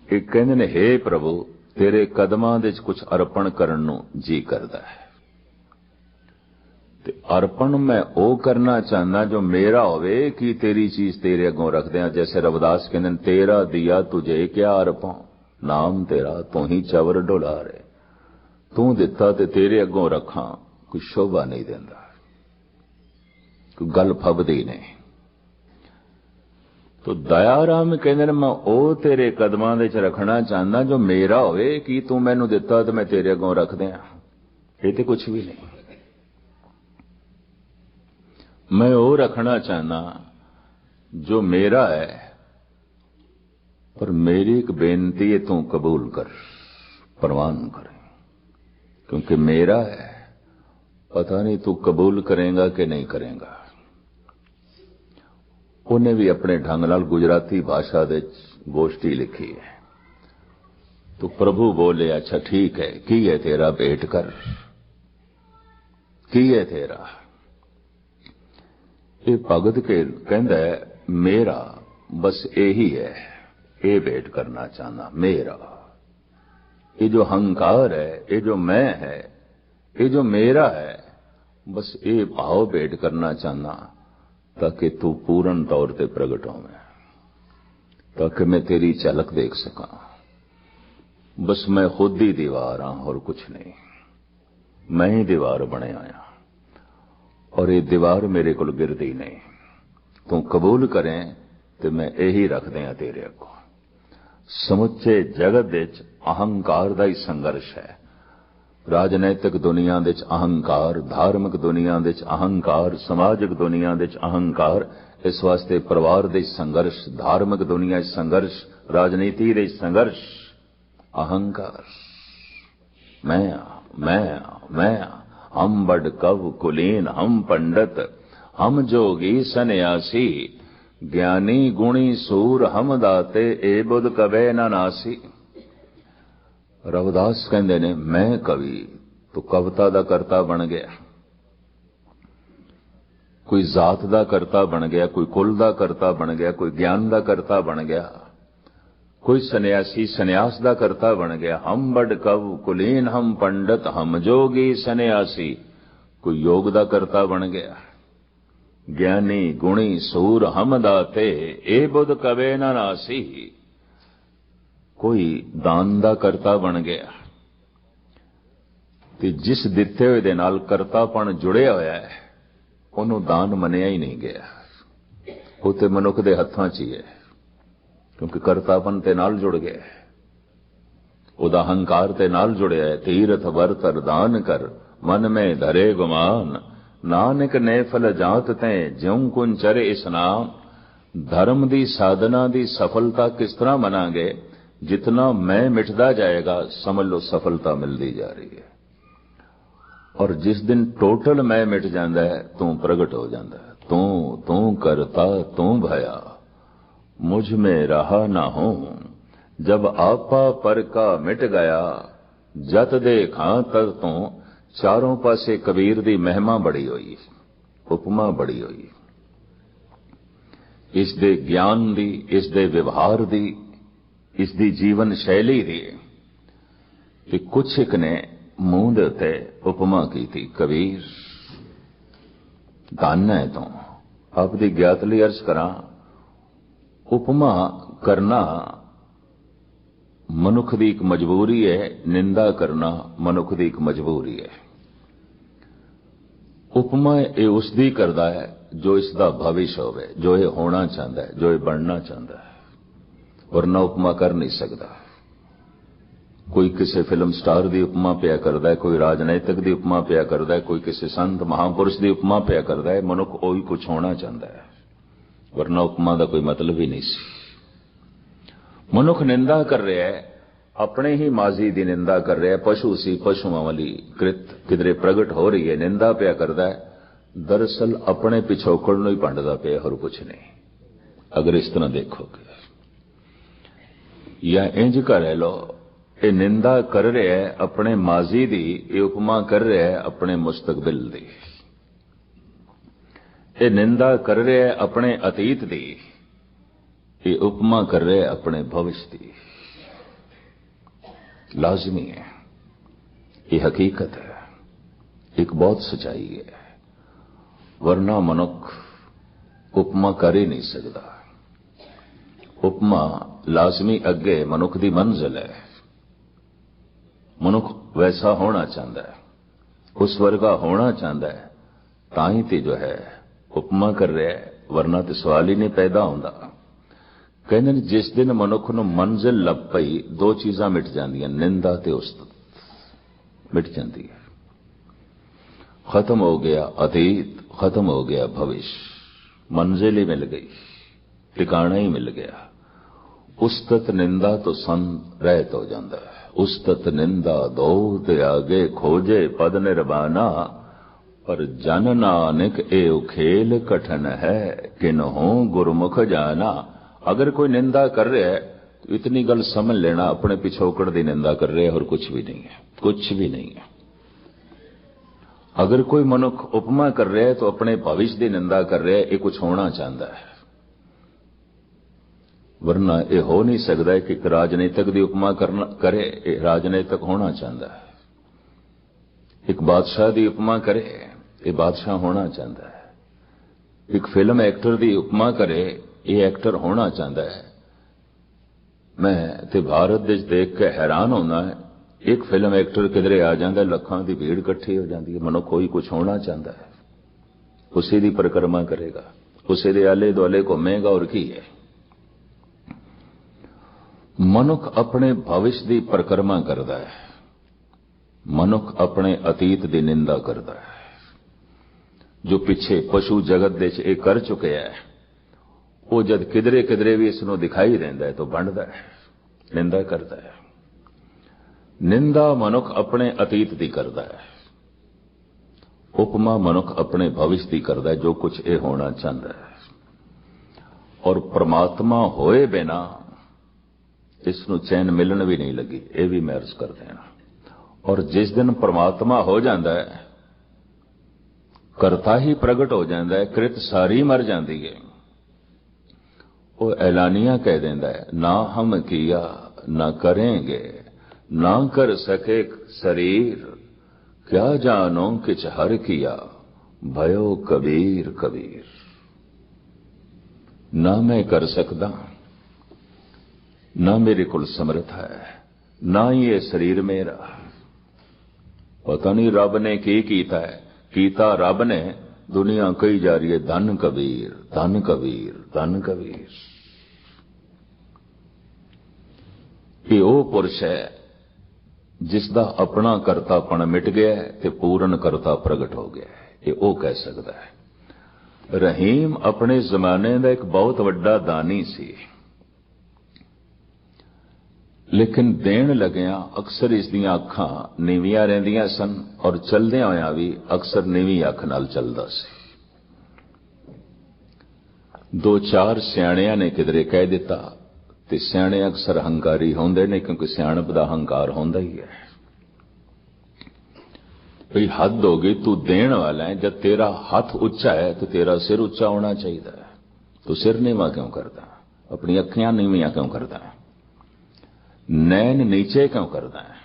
एक कहंदे ने हे प्रभु तेरे कदमां दे च कुछ अर्पण करन नूं जी करदा है, ते अर्पण मैं ओ करना चाहना जो मेरा होवे, कि तेरी चीज तेरे अगों रखदे हां। जैसे रविदास कहंदे तेरा दिया तुझे क्या अर्पां, नाम तेरा तू ही चवर डोलारे। तू दिता ते तेरे अगों रखां, कोई शोभा नहीं देंदा, कोई गल फबदी नहीं। तो दयाराम कहंदे ने मैं ओ तेरे कदमां दे च रखना चाहना जो मेरा होवे, कि तू मैनू दिता ते मैं तेरे अगों रख दियां। ये ते कुछ भी नहीं। मैं ओ रखना चाहना जो मेरा है, पर मेरी एक बेनती है तू कबूल कर, प्रवान कर, क्योंकि मेरा है, पता नहीं तू कबूल करेगा कि नहीं करेगा। उन्हें भी अपने ढंग नाल गुजराती भाषा दे गोष्ठी लिखी है। तो प्रभु बोले अच्छा ठीक है, की है तेरा भेंट कर, की है तेरा। ये भगत के कहंदा है मेरा बस यही है, ये भेंट करना चाहना मेरा। ये जो अहंकार है, ये जो मैं है, ये जो मेरा है, बस ये भाव भेंट करना चाहना, ताकि तू पूर्ण तौर पे प्रगट होवे, ताकि मैं तेरी झलक देख सका। बस मैं खुद ही दीवार हां और कुछ नहीं, मैं ही दीवार बने आया, और ये दीवार मेरे को गिरदी नहीं। तू कबूल करें तो मैं यही रख दियां तेरे अगों। समुचे जगत दे च अहंकार दा ही संघर्ष है। राजनैतिक दुनिया दे च अहंकार, धार्मिक दुनिया दे च अहंकार, समाजिक दुनिया दे च अहंकार। इस वास्ते परिवार दे संघर्ष, धार्मिक दुनिया संघर्ष, राजनीति दे संघर्ष, अहंकार। मैं हम बड़ कव कुलीन, हम पंडित, हम जोगी सन्यासी, ज्ञानी गुणी सूर हम दाते, ए बुध कबे न नासी। रविदास कहंदे ने मैं कवि, तो कविता दा करता बन गया, कोई जात दा करता बन गया, कोई कुल दा करता बन गया, कोई ज्ञान दा करता बन गया, कोई सन्यासी सन्यास दा करता बन गया। हम बड़ कव कुलीन, हम पंडित, हम जोगी सन्यासी, कोई योग दा करता बन गया। ज्ञानी गुणी सूर हम दाते, ए बुध कबे न नासी, कोई दान दा करता बन गया। ते जिस दिते हुए दे नाल करतापन जुड़िया होया है, ਉਹਨੂੰ ਦਾਨ ਮੰਨਿਆ ਹੀ ਨਹੀਂ ਗਿਆ। ਉਹ ਤੇ ਮਨੁੱਖ ਦੇ ਹੱਥਾਂ 'ਚ ਹੀ ਹੈ, ਕਿਉਂਕਿ ਕਰਤਾਪਨ ਤੇ ਨਾਲ ਜੁੜ ਗਿਆ, ਉਹਦਾ ਹੰਕਾਰ ਤੇ ਨਾਲ ਜੁੜਿਆ ਹੈ। ਤੀਰਥ ਵਰਤ ਅਰਦਾਨ ਕਰ ਮਨ ਮੈਂ ਧਰੇ ਗੁਮਾਨ, ਨਾਨਕ ਨੇ ਫਲ ਜਾਤ ਤੈ ਜਿਉ ਕੁਨ ਚਰੇ ਇਸਨਾਮ। ਧਰਮ ਦੀ ਸਾਧਨਾ ਦੀ ਸਫਲਤਾ ਕਿਸ ਤਰ੍ਹਾਂ ਮਨਾਂਗੇ? ਜਿਤਨਾ ਮੈਂ ਮਿਟਦਾ ਜਾਏਗਾ ਸਮਝ ਲਓ ਸਫਲਤਾ ਮਿਲਦੀ ਜਾ ਰਹੀ ਹੈ। ਔਰ ਜਿਸ ਦਿਨ ਟੋਟਲ ਮੈਂ ਮਿਟ ਜਾਂਦਾ ਹੈ ਤੂੰ ਪ੍ਰਗਟ ਹੋ ਜਾਂਦਾ ਹੈ। ਤੂੰ ਕਰਤਾ ਤੂੰ ਭਇਆ ਮੁਝ में रहा ना हो, जब आपा पर का मिट गया जत देखा तद तो। ਚਾਰੋਂ ਪਾਸੇ ਕਬੀਰ ਦੀ ਮਹਿਮਾ ਬੜੀ ਹੋਈ, ਉਪਮਾ ਬੜੀ ਹੋਈ, ਇਸ ਦੇ ਗਿਆਨ ਦੀ, ਇਸ ਦੇ ਵਿਵਹਾਰ ਦੀ, ਇਸ ਦੀ ਜੀਵਨ ਸ਼ੈਲੀ ਦੀ। ਤੇ ਕੁਛ ਇੱਕ ਨੇ ਮੂੰਹ ਦੇ ਉੱਤੇ ਉਪਮਾ ਕੀਤੀ। ਕਬੀਰ ਧੰਨ ਹੈ ਤੂੰ। ਆਪ ਦੀ ਗਿਆਤ ਲਈ ਅਰਜ਼ ਕਰਾਂ, ਉਪਮਾ ਕਰਨਾ ਮਨੁੱਖ ਦੀ ਇੱਕ ਮਜਬੂਰੀ ਹੈ, ਨਿੰਦਾ ਕਰਨਾ ਮਨੁੱਖ ਦੀ ਇੱਕ ਮਜਬੂਰੀ ਹੈ। ਉਪਮਾ ਇਹ ਉਸ ਦੀ ਕਰਦਾ ਹੈ ਜੋ ਇਸ ਦਾ ਭਵਿਸ਼ ਹੋਵੇ, ਜੋ ਇਹ ਹੋਣਾ ਚਾਹੁੰਦਾ ਹੈ, ਜੋ ਇਹ ਬਣਨਾ ਚਾਹੁੰਦਾ ਹੈ, ਵਰਨਾ ਉਪਮਾ ਕਰ ਨਹੀਂ ਸਕਦਾ। ਕੋਈ ਕਿਸੇ ਫਿਲਮ ਸਟਾਰ ਦੀ ਉਪਮਾ ਪਿਆ ਕਰਦਾ ਹੈ, ਕੋਈ ਰਾਜਨੀਤਿਕ ਦੀ ਉਪਮਾ ਪਿਆ ਕਰਦਾ ਹੈ, ਕੋਈ ਕਿਸੇ ਸੰਤ ਮਹਾਪੁਰਸ਼ ਦੀ ਉਪਮਾ ਪਿਆ ਕਰਦਾ ਹੈ। ਮਨੁੱਖ ਉਹੀ ਕੁਝ ਹੋਣਾ ਚਾਹੁੰਦਾ ਹੈ, ਵਰਨਾ ਉਪਮਾ ਦਾ ਕੋਈ ਮਤਲਬ ਹੀ ਨਹੀਂ ਸੀ। ਮਨੁੱਖ ਨਿੰਦਾ ਕਰ ਰਿਹਾ ਹੈ, ਆਪਣੇ ਹੀ ਮਾਜ਼ੀ ਦੀ ਨਿੰਦਾ ਕਰ ਰਿਹਾ ਹੈ। ਪਸ਼ੂ ਸੀ, ਪਸ਼ੂਆਂ ਵਾਲੀ ਕ੍ਰਿਤ ਕਿਧਰੇ ਪ੍ਰਗਟ ਹੋ ਰਹੀ ਹੈ, ਨਿੰਦਾ ਪਿਆ ਕਰਦਾ ਹੈ। ਦਰਅਸਲ ਆਪਣੇ ਪਿਛੋਕੜ ਨੂੰ ਹੀ ਭੰਡਦਾ ਪਿਆ, ਹੋਰ ਕੁਝ ਨਹੀਂ। ਅਗਰ ਇਸ ਤਰ੍ਹਾਂ ਦੇਖੋਗੇ ਜਾਂ ਇੰਜ ਕਰ ਲੋ, ਇਹ ਨਿੰਦਾ ਕਰ ਰਿਹਾ ਹੈ ਆਪਣੇ ਮਾਜ਼ੀ ਦੀ, ਇਹ ਉਪਮਾ ਕਰ ਰਿਹਾ ਹੈ ਆਪਣੇ ਮੁਸਤਕਬਿਲ ਦੀ। ਇਹ ਨਿੰਦਾ ਕਰ ਰਿਹਾ ਹੈ ਆਪਣੇ ਅਤੀਤ ਦੀ, ਇਹ ਉਪਮਾ ਕਰ ਰਿਹਾ ਹੈ ਆਪਣੇ ਭਵਿਸ਼ ਦੀ। ਲਾਜ਼ਮੀ ਹੈ, ਇਹ ਹਕੀਕਤ ਹੈ, ਇੱਕ ਬਹੁਤ ਸਚਾਈ ਹੈ, ਵਰਨਾ ਮਨੁੱਖ ਉਪਮਾ ਕਰ ਹੀ ਨਹੀਂ ਸਕਦਾ। ਉਪਮਾ ਲਾਜ਼ਮੀ ਅੱਗੇ ਮਨੁੱਖ ਦੀ ਮੰਜ਼ਿਲ ਹੈ। ਮਨੁੱਖ ਵੈਸਾ ਹੋਣਾ ਚਾਹੁੰਦਾ ਹੈ, ਉਸ ਵਰਗਾ ਹੋਣਾ ਚਾਹੁੰਦਾ ਹੈ, ਤਾਂ ਹੀ ਤੇ ਜੋ ਹੈ ਉਪਮਾ ਕਰ ਰਿਹਾ ਹੈ, ਵਰਨਾ ਤੇ ਸਵਾਲ ਹੀ ਨਹੀਂ ਪੈਦਾ ਹੁੰਦਾ। ਕਹਿੰਦੇ ਨੇ ਜਿਸ ਦਿਨ ਮਨੁੱਖ ਨੂੰ ਮੰਜ਼ਿਲ ਲੱਭ ਪਈ, ਦੋ ਚੀਜ਼ਾਂ ਮਿਟ ਜਾਂਦੀਆਂ, ਨਿੰਦਾ ਤੇ ਉਸਤਤ ਮਿਟ ਜਾਂਦੀ ਹੈ। ਖਤਮ ਹੋ ਗਿਆ ਅਤੀਤ, ਖਤਮ ਹੋ ਗਿਆ ਭਵਿਸ਼, ਮੰਜ਼ਿਲ ਹੀ ਮਿਲ ਗਈ, ਟਿਕਾਣਾ ਹੀ ਮਿਲ ਗਿਆ। ਉਸਤਤ ਨਿੰਦਾ ਤੋਂ ਸੰਤ ਰਹਿਤ ਹੋ ਜਾਂਦਾ ਹੈ। ਉਸਤਤ ਨਿੰਦਾ ਦੋ ਤੇ ਆਗੇ ਖੋਜੇ ਪਦ ਨਿਰਵਾਨਾ, ਪਰ ਜਨ ਨਾਨਕ ਇਹ ਖੇਲ ਕਠਨ ਹੈ ਕਿਨਹੋਂ ਗੁਰਮੁਖ ਜਾਣਾ। ਅਗਰ ਕੋਈ ਨਿੰਦਾ ਕਰ ਰਿਹਾ ਹੈ तो इतनी गल समझ लेना, अपने पिछोकड़ की निंदा कर रहे और कुछ भी नहीं है, कुछ भी नहीं है। अगर कोई मनुख उपमा कर रहा है तो अपने भविष्य की निंदा कर रहा है, ये कुछ होना चाहता है, वरना यह हो नहीं सकता है कि राजनीतिक की उपमा करे, राजनीतिक होना चाहता है। एक बादशाह की उपमा करे, ये बादशाह होना चाहता है। एक फिल्म एक्टर की उपमा करे, ये एक्टर होना चाहता है। मैं ते भारत देख के हैरान होना है, एक फिल्म एक्टर किधरे आ जाता है, लखां की भीड़ इकट्ठी हो जाती है, मनुख कोई कुछ होना चाहता है, उसी की परिक्रमा करेगा, उसी के आले दुआले घूमेगा और की है। मनुख अपने भविष्य की परिक्रमा करता है, मनुख अपने अतीत की निंदा करता है। जो पिछे पशु जगत दे ये कर चुके है, वो जद किधरे किधरे भी इसनों दिखाई देता है तो बनता है, निंदा करता है। निंदा मनुख अपने अतीत की करता है, उपमा मनुख अपने भविष्य की करता है, जो कुछ ये होना चाहता है। और परमात्मा होए बिना इसनों चैन मिलन भी नहीं लगी, ये भी मैं अर्ज कर देना। और जिस दिन परमात्मा हो जाता है, करता ही प्रगट हो जाता है, कृत सारी मर जाती है, वो ऐलानिया कह देता है, ना हम किया ना करेंगे, ना कर सके शरीर, क्या जानो किछ हर किया, भयो कबीर कबीर। ना मैं कर सकता, ना मेरे कुल समर्थ है, ना ये शरीर मेरा। पता नहीं रब ने की कीता है, कीता रब ने दुनिया कही जा रही है धन कबीर, धन कबीर, धन कबीर। ये वो पुरुष है जिसका अपना करतापन मिट गया ते पूर्ण करता प्रगट हो गया है। ये वो कह सकता है। रहीम अपने जमाने का एक बहुत वड्डा दानी सी, लेकिन देन लग्या अक्सर इसदियां अखां नीवियां रहिंदियां सन और चलदियां होयां भी अक्सर नीवी अख नाल चलदा सी। दो चार सियाणियां ने किधरे कह दिता ते सियाणे अक्सर हंकारी होंदे ने, क्योंकि सियाणप दा हंकार होंदा ही है। भाई हद हो गई, तू देण वाला है, जब तेरा हाथ उच्चा है तो तेरा सिर उच्चा होना चाहिए। तू सिर नीवा क्यों करता, अपनी अखियां नीवियां क्यों करता है, नैन नीचे क्यों करता है?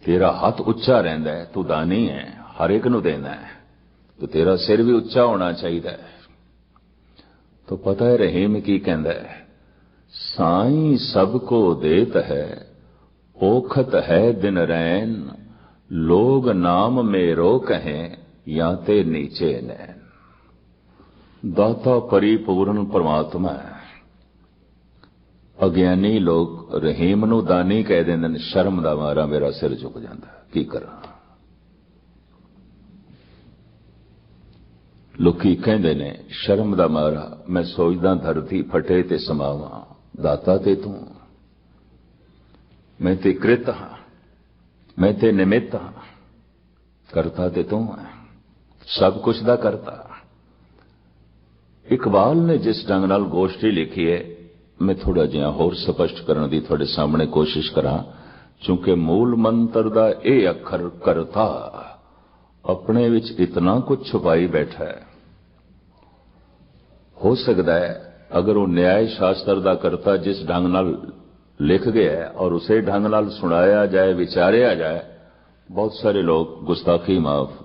तेरा हाथ उच्चा रहिंदा है, तू दानी है, हर एक नूं देंदा है, तो तेरा सिर भी उच्चा होना चाहिए। तो पता है रहीम की कहंदा है, साईं सबको देत है, ओखत है दिन रैन, लोग नाम मेरो कहें, या ते नीचे नैन। दाता परिपूर्ण परमात्मा है। अज्ञानी लोग रहीम नूं दानी कह देंदे, शर्म दा मारा मेरा सिर झुक जांदा, की करा। लोकी कहंदे ने शर्म दा मारा मैं सोचदा धरती फटे ते समावा, दाता ते तू, मैं ते कृत हां, मैं ते निमित्त हां, करता ते तू है, सब कुछ दा करता। इकबाल ने जिस ढंग नाल गोष्ठी लिखी है, मैं थोड़ा जिहा होर स्पष्ट करने की थोड़े सामने कोशिश करा, चूंकि मूल मंत्र दा ये अखर करता अपने विच इतना कुछ छुपाई बैठा है। हो सकता है अगर वो न्याय शास्त्र दा करता जिस ढंग नाल लिख गया है और उसे ढंग नाल सुनाया जाए, विचारिया जाए, बहुत सारे लोग गुस्ताखी माफ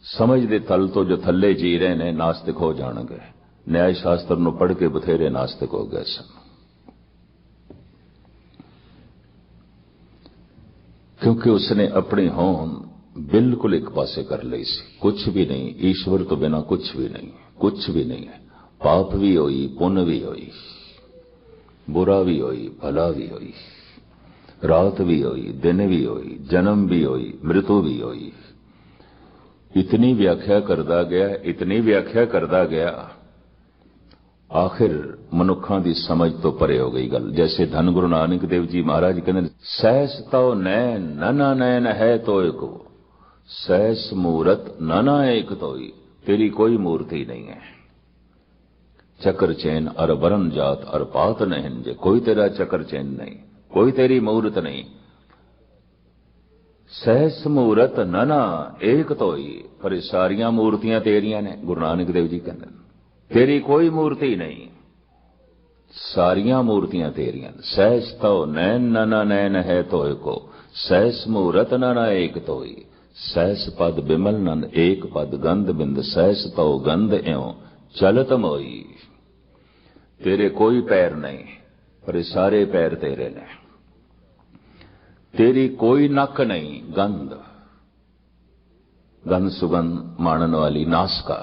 समझ दे तल तो जो थल्ले जी रहे ने नास्तिक हो जाणगे। न्याय शास्त्र नूं पढ़ के बथेरे नास्तिक हो गए सन, क्योंकि उसने अपनी होंद बिल्कुल एक पासे कर ली सी। कुछ भी नहीं, ईश्वर तो बिना कुछ भी नहीं, कुछ भी नहीं है। पाप भी होई, पुण्य भी होई, बुरा भी होई, भला भी होई, रात भी होई, दिन भी होई, जन्म भी होई, मृत्यु भी होई। इतनी व्याख्या करदा गया, इतनी व्याख्या करदा गया, आखिर मनुखा की समझ तो परे हो गई गल। जैसे धन गुरु नानक देव जी महाराज कहते, सहस तो नैन नाना नैन है तो एक, सहस मूरत नाना एक तो ही, तेरी कोई मूर्ति नहीं है। चक्र चैन अर वरण जात अर पात नहीं, जे कोई तेरा चक्र चैन नहीं, कोई तेरी मूर्त नहीं। सहस मूरत नाना एक तो ही, पर सारियां मूर्तियां तेरियां ने। गुरु नानक देव जी कहते, तेरी कोई मूर्ति नहीं, सारियां मूर्तियां तेरियां। सहस तो नैन नाना नैन है तो एको, सहस मूरत नाना एक तो ही, सहस पद बिमल नन एक पद गंध बिंद, सहस तो गंध एवं चलत मोई। तेरे कोई पैर नहीं, पर सारे पैर तेरे ने। तेरी कोई नक नहीं, गंध गंध सुगंध माणन वाली नासका,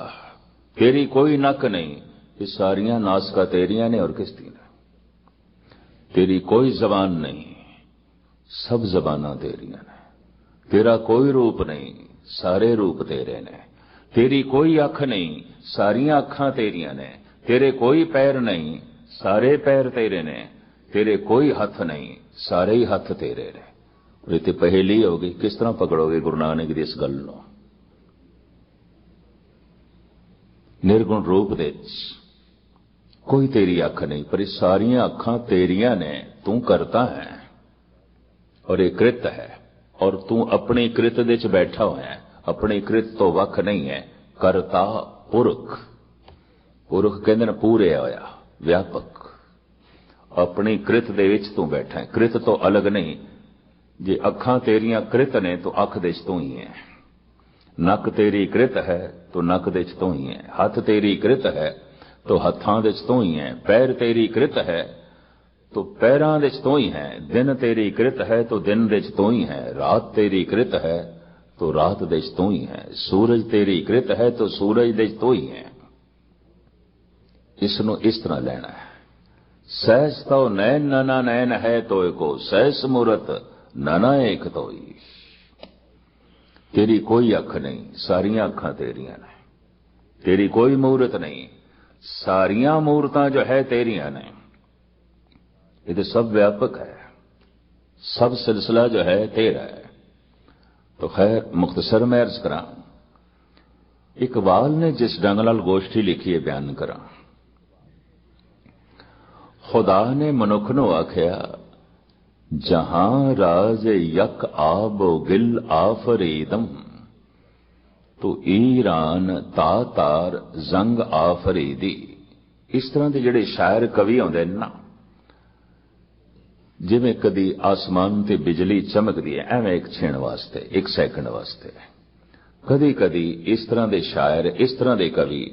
तेरी कोई नक नहीं, ये सारियां नासका तेरियां ने और किसती ने। तेरी कोई जबान नहीं, सब जबाना तेरियां ने। तेरा कोई रूप नहीं, सारे रूप तेरे ने। तेरी कोई अख नहीं, सारियां अखां तेरियां ने। तेरे कोई पैर नहीं, सारे पैर तेरे ने। तेरे कोई हथ नहीं, सारे ही हथ तेरे ने। और इतनी पहेली होगी, किस तरह पकड़ोगे गुरु नानक की इस गल नूं? निर्गुण रूप दे कोई तेरी अख नहीं, पर सारियां अखां तेरियां ने। तू करता है और ये कृत है, और तू अपनी कृत दे च बैठा हुआ है। अपनी कृत तो वख नहीं है। करता पुरख, पुरख कहते ने पूरे होया, व्यापक। अपनी कृत दे विच तू बैठा है, कृत तो अलग नहीं। जे अखां तेरियां कृत ने तो अख दे च तू ही है। नक तेरी कृत है तो नक दे च तू ही है। हथ तेरी कृत है तो हथां दे च तू ही है। पैर तेरी कृत है तो पैरां दे च तू ही है। दिन तेरी कृत है तो दिन दे च तू ही है। रात तेरी कृत है तो रात देश तू ही है। सूरज तेरी कृत है तो सूरज देश तू ही है। इसनों इस तरह लेना है। सहस तो नैन नना नैन है तो एको सहस मूरत नना एक तो ही। तेरी कोई अख नहीं, सारियां अखां तेरियां ने। तेरी कोई मूरत नहीं, सारियां मूरतां जो है तेरियां ने। ये तो सब व्यापक है, सब सिलसिला जो है तेरा है। तो खैर मुख्तसर में अर्ज करा, इकबाल ने जिस ढंग नाल गोष्ठी लिखी है बयान करा। खुदा ने मनुख नूं आख्या, जहां राज यक आबो गिल आफरीदम तो ईरान तातार जंग आफरीदी। इस तरह के जिहड़े शायर कवि आउंदे ने ना, जिवें कदी आसमान ते बिजली चमकदी है एवें एक छेण वास्ते, एक सैकंड वास्ते। कदी कदी इस तरह के शायर, इस तरह के कवि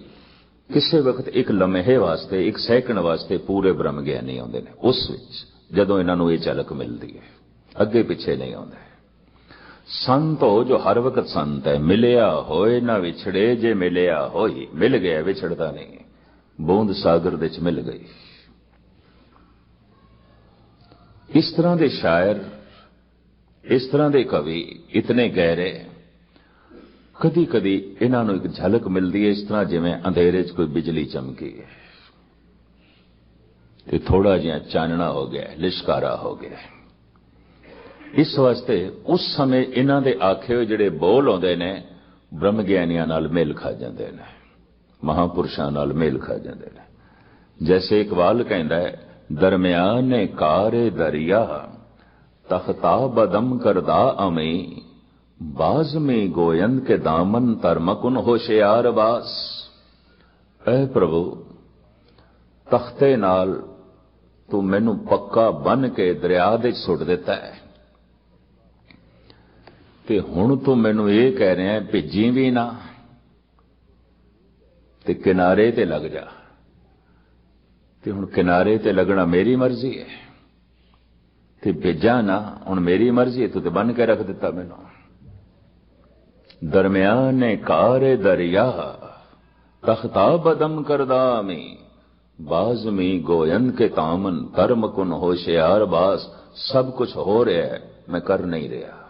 किसी वक्त एक लम्हे वास्ते, एक सैकंड वास्ते पूरे ब्रह्म ज्ञानी आउंदे ने। उस विच जदों इन्हां नूं इह झलक मिलदी है, अगे पिछे नहीं आउंदे। संत हो जो हर वक्त संत है, मिलिया होए ना विछड़े, जे मिलिया होई मिल गया विछड़दा नहीं। बूंद सागर विच मिल गई। इस तरह के शायर, इस तरह के कवि इतने गहरे, कदी कदी इन्हां नूं एक झलक मिलती है इस तरह जिवें अंधेरे च कोई बिजली चमकी है ते थोड़ा जिहा चानना हो गया, लिशकारा हो गया। इस वास्ते उस समय इन्हां दे आखे होए जिहड़े बोल आउंदे ने ब्रह्म ज्ञानियां नाल मेल खा जांदे ने, महापुरुषां नाल मेल खा जांदे ने। जैसे इकबाल कहंदा है, दरमियाने कारे दरिया तख्ता बदम करदा अमी बाज में गोयंद के दामन तरमकुन होशियार बास। ऐ प्रभु, तख्ते नाल तू मैनू पक्का बन के दरिया दे सुट दिता है ते हुण तू मैनू ये कह रहा है भिजी भी ना ते किनारे ते लग जा। ते हुण किनारे ते लगना मेरी मर्जी है ते भिजा ना, हुण मेरी मर्जी है, तू ते बन के रख दिता मैनू। दरमियाने कारे दरिया तख्ता बदम करदामी बाजमी गोयन के तामन धर्मकुन होशियार बास। सब कुछ हो रहा है, मैं कर नहीं रहा।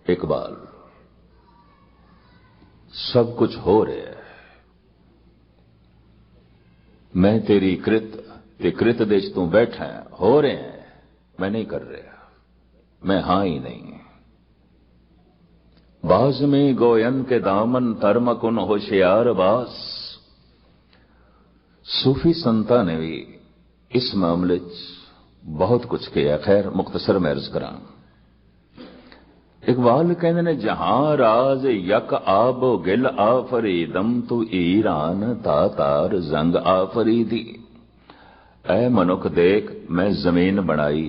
इकबाल, सब कुछ हो रहा है, मैं तेरी कृत ते कृत देश तू बैठा है, हो रहे हैं, मैं नहीं कर रहा, मैं हां ही नहीं। बाज में गोयन के दामन धर्मकुन होशियार बास। सूफी संतां ने भी इस मामले बहुत कुछ किया। खैर मुख्तसर में अर्ज करा, इकबाल कहते ने, जहां राज यक आबो गिल आफरीदम तू ईरान तातार जंग आफरीदी। ऐ मनुख देख, मैं जमीन बनाई,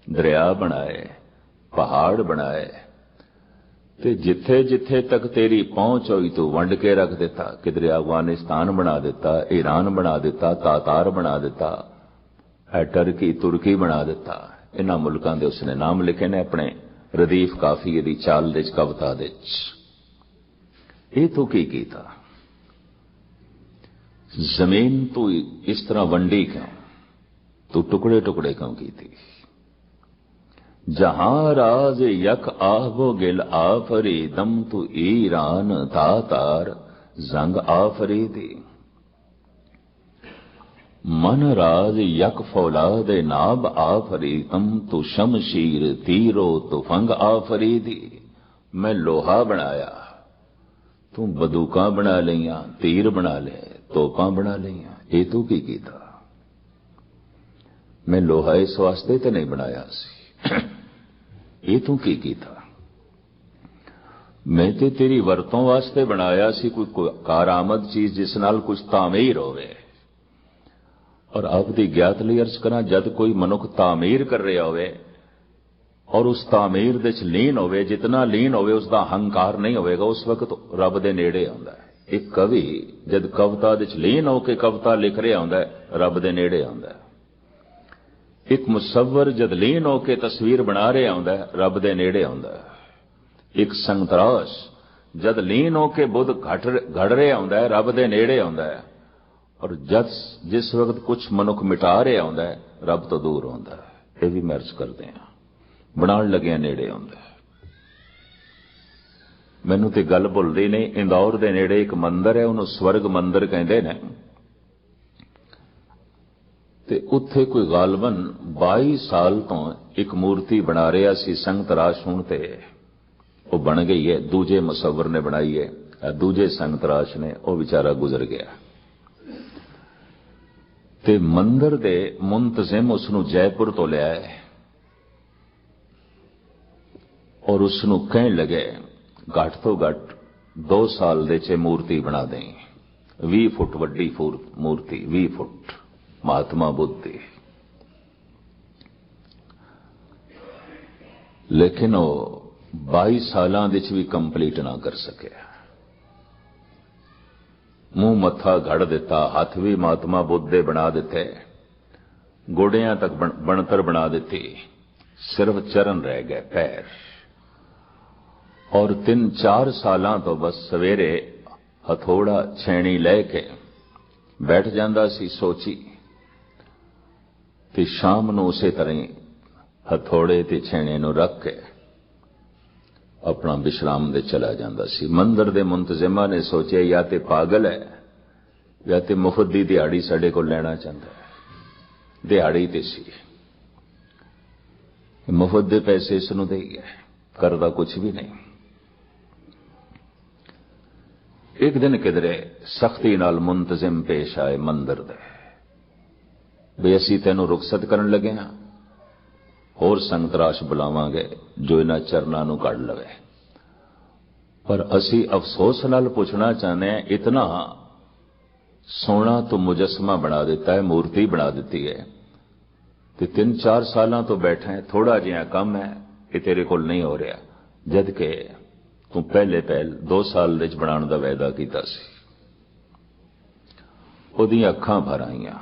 दरिया बनाए, पहाड़ बनाए ते जिथे जिथे तक तेरी पहुंच हुई तू वंड के रख दिता। किधरे अफगानिस्तान बना दिता, ईरान बना दिता, तातार बना दिता, टर्की तुर्की बना दिता। इन्हां मुल्कां दे उसने नाम लिखे ने अपने रदीफ काफिए दी चाल दे कविता दे। ये तू की कीता? जमीन तू इस तरह वंडी क्यों? तू टुकड़े टुकड़े क्यों की थी? जहां राज यक आबो गिल आफरीदम तू ईरान तातार जंग आफरीदी। मन राज यक फौलाद नाब आफरीदम तू शमशीर तीरो तुफंग आफरीदी। मैं लोहा बनाया, तू बंदूकां बना लिया, तीर बना ले, तोपां बना लिया। ये तू की कीता? मैं लोहा इस वास्ते तो नहीं बनाया सी। ये तू की कीता? मैं ते तेरी वरतों वास्ते बनाया सी, कोई कारामद चीज जिस नाल कुछ तामीर होवे। और आप दी ज्ञात लई अर्ज करा, जद कोई मनुख तामीर कर रहा होवे और उस तामीर दे च लीन होवे, जितना लीन होवे उसका हंकार नहीं होवेगा, उस वक्त रब दे नेड़े आउंदा है। एक कवि जद कविता दे च लीन होके कविता लिख रहा होंदा है, रब दे नेड़े आउंदा है। एक मुसव्वर जद लीन होके तस्वीर बना रहा होंदा है, रब दे नेड़े आउंदा है। एक संतराश जद लीन होके बुद्ध घड़ रहा आउंदा है, रब दे नेड़े आउंदा है, और जद जिस वक्त कुछ मनुख मिटा रहा आउंदा है, रब तो दूर आउंदा है। ये भी महर्ज करते हैं, बनाण लगे नेड़े आउंदा है। मैनू तो गल भुलदी नहीं, इंदौर दे नेड़े एक मंदिर है, उन्होंने स्वर्ग मंदिर कहते हैं, ते उत्थे कोई गालबन 22 साल तो एक मूर्ति बना रहा सी। संगत राश होण ते वो बन गई है, दूजे मुसव्वर ने बनाई है, दूजे संगत राश ने वो बेचारा गुजर गया। ते मंदिर दे मुंतजिम उसनू जयपुर तो लिया है और उसनू कहण लगे घट तो घट 2 साल दे च मूर्ति बना दें, 20 फुट वड्डी मूर्ति, 20 फुट महात्मा बुद्ध दी। लेकिन वो 22 सालां दे च भी कंप्लीट ना कर सकिया। मुंह मत्था घड़ दिता, हाथ भी महात्मा बुद्ध दे बना दिते, गोडियां तक बनतर बना दी, सिर्फ चरण रह गए, पैर। और 3-4 सालां तो बस सवेरे हथौड़ा छैणी लैके बैठ जांदा सी सोची, ते शाम नूं उसे तरह हथौड़े ते छैणे नूं रख के अपना विश्राम दे चला जांदा सी। मंदिर दे मुंतजिमा ने सोचा या ते पागल है या ते मुफ्त दी दिहाड़ी साडे कोल लेना चाहता है। दिहाड़ी ते सी, मुफ्त दे पैसे इसनूं दे गए, करदा कुछ भी नहीं। एक दिन किधरे सख्ती नाल मुंतजिम पेश आए मंदिर दे, भी असीं तैनूं रुखसत करन लगे हां, होर संगतराश बुलावांगे जो इन्हां चरनां नूं कढ लवे, पर असीं अफसोस नाल पुछना चाहते हैं, इतना सोना तो मुजस्मा बना दिता है, मूर्ति बना दी है, ते 3-4 सालां तो बैठा है, थोड़ा जिहा कम है, ये तेरे कोल नहीं हो रहा, जद के तू पहले 2 साल दे बनाने दा वायदा कीता सी। ओहदियां अखां भर आईयां,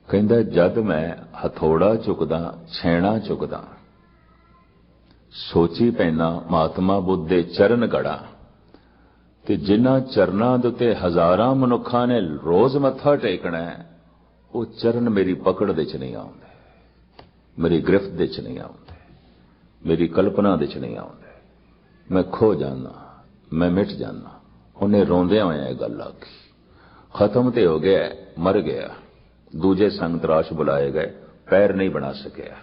कहंदा जद मैं हथौड़ा चुकदा, छैणा चुकदा, सोची पैना महात्मा बुद्ध दे चरण गड़ा, ते जिन्हां चरनां दे उत्ते हजारां मनुखां ने रोज मत्था टेकना है, वो चरण मेरी पकड़ दे च नहीं आउंदे, मेरी गिरफ्त दे च नहीं आउंदे, मेरी कल्पना दे च नहीं आउंदे, मैं खो जाना, मैं मिट जाना। उन्हें रोंदे होए गल आखी, खत्म ते हो गया, मर गया। दूजे संगतराश बुलाए गए, पैर नहीं बना सकिया,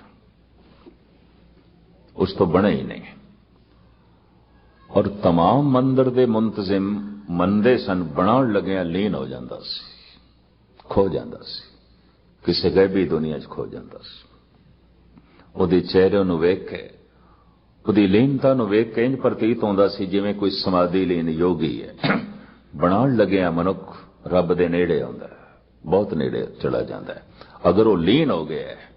उस तो बने ही नहीं। और तमाम मंदिर दे मुंतजिम मंदे सन, बनाण लगे लीन हो जांदा सी, खो जांदा सी, किसी गैबी दुनिया च खो जांदा सी। उहदे चेहरे नूं वेख के, उहदी लीनता नूं वेख के इंज प्रतीत होंदा सी जिवें कोई समाधि लीन योगी है। बनाण लगे मनुख रब दे नेड़े आउंदा है, बहुत नेड़े चला जाता है। अगर वो लीन हो गया है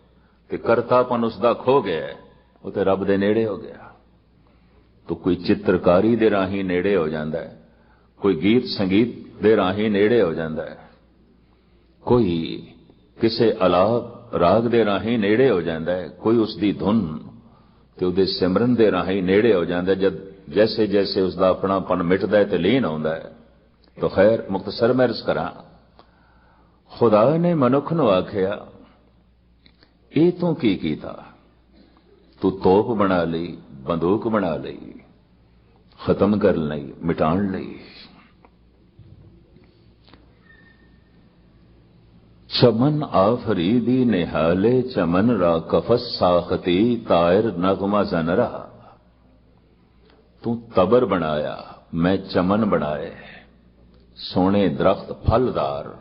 तो करतापन उसका खो गया है, वो तो रब दे नेड़े हो गया। तो कोई चित्रकारी दे राही नेड़े हो जाता है, कोई गीत संगीत दे राही नेड़े हो जाता है, कोई किसी अलाप राग दे राही नेड़े हो जाता है, कोई उसकी धुन तो उहदे सिमरन दे राही नेड़े हो जाता है। जब जैसे जैसे उसका अपनापन मिटदा है तो लीन आउंदा है। तो खैर मुख्तसर मैं अर्ज करा, खुदा ने मनुख नूं आखिया ये तू की कीता, तू तोप बना लई, बंदूक बना लई, खत्म कर लई, मिटाण लई। चमन आफरीदी निहाले चमन रा कफस साखती तायर नगमा जनरा। तू तबर बनाया, मैं चमन बनाए, सोने दरख्त फलदार,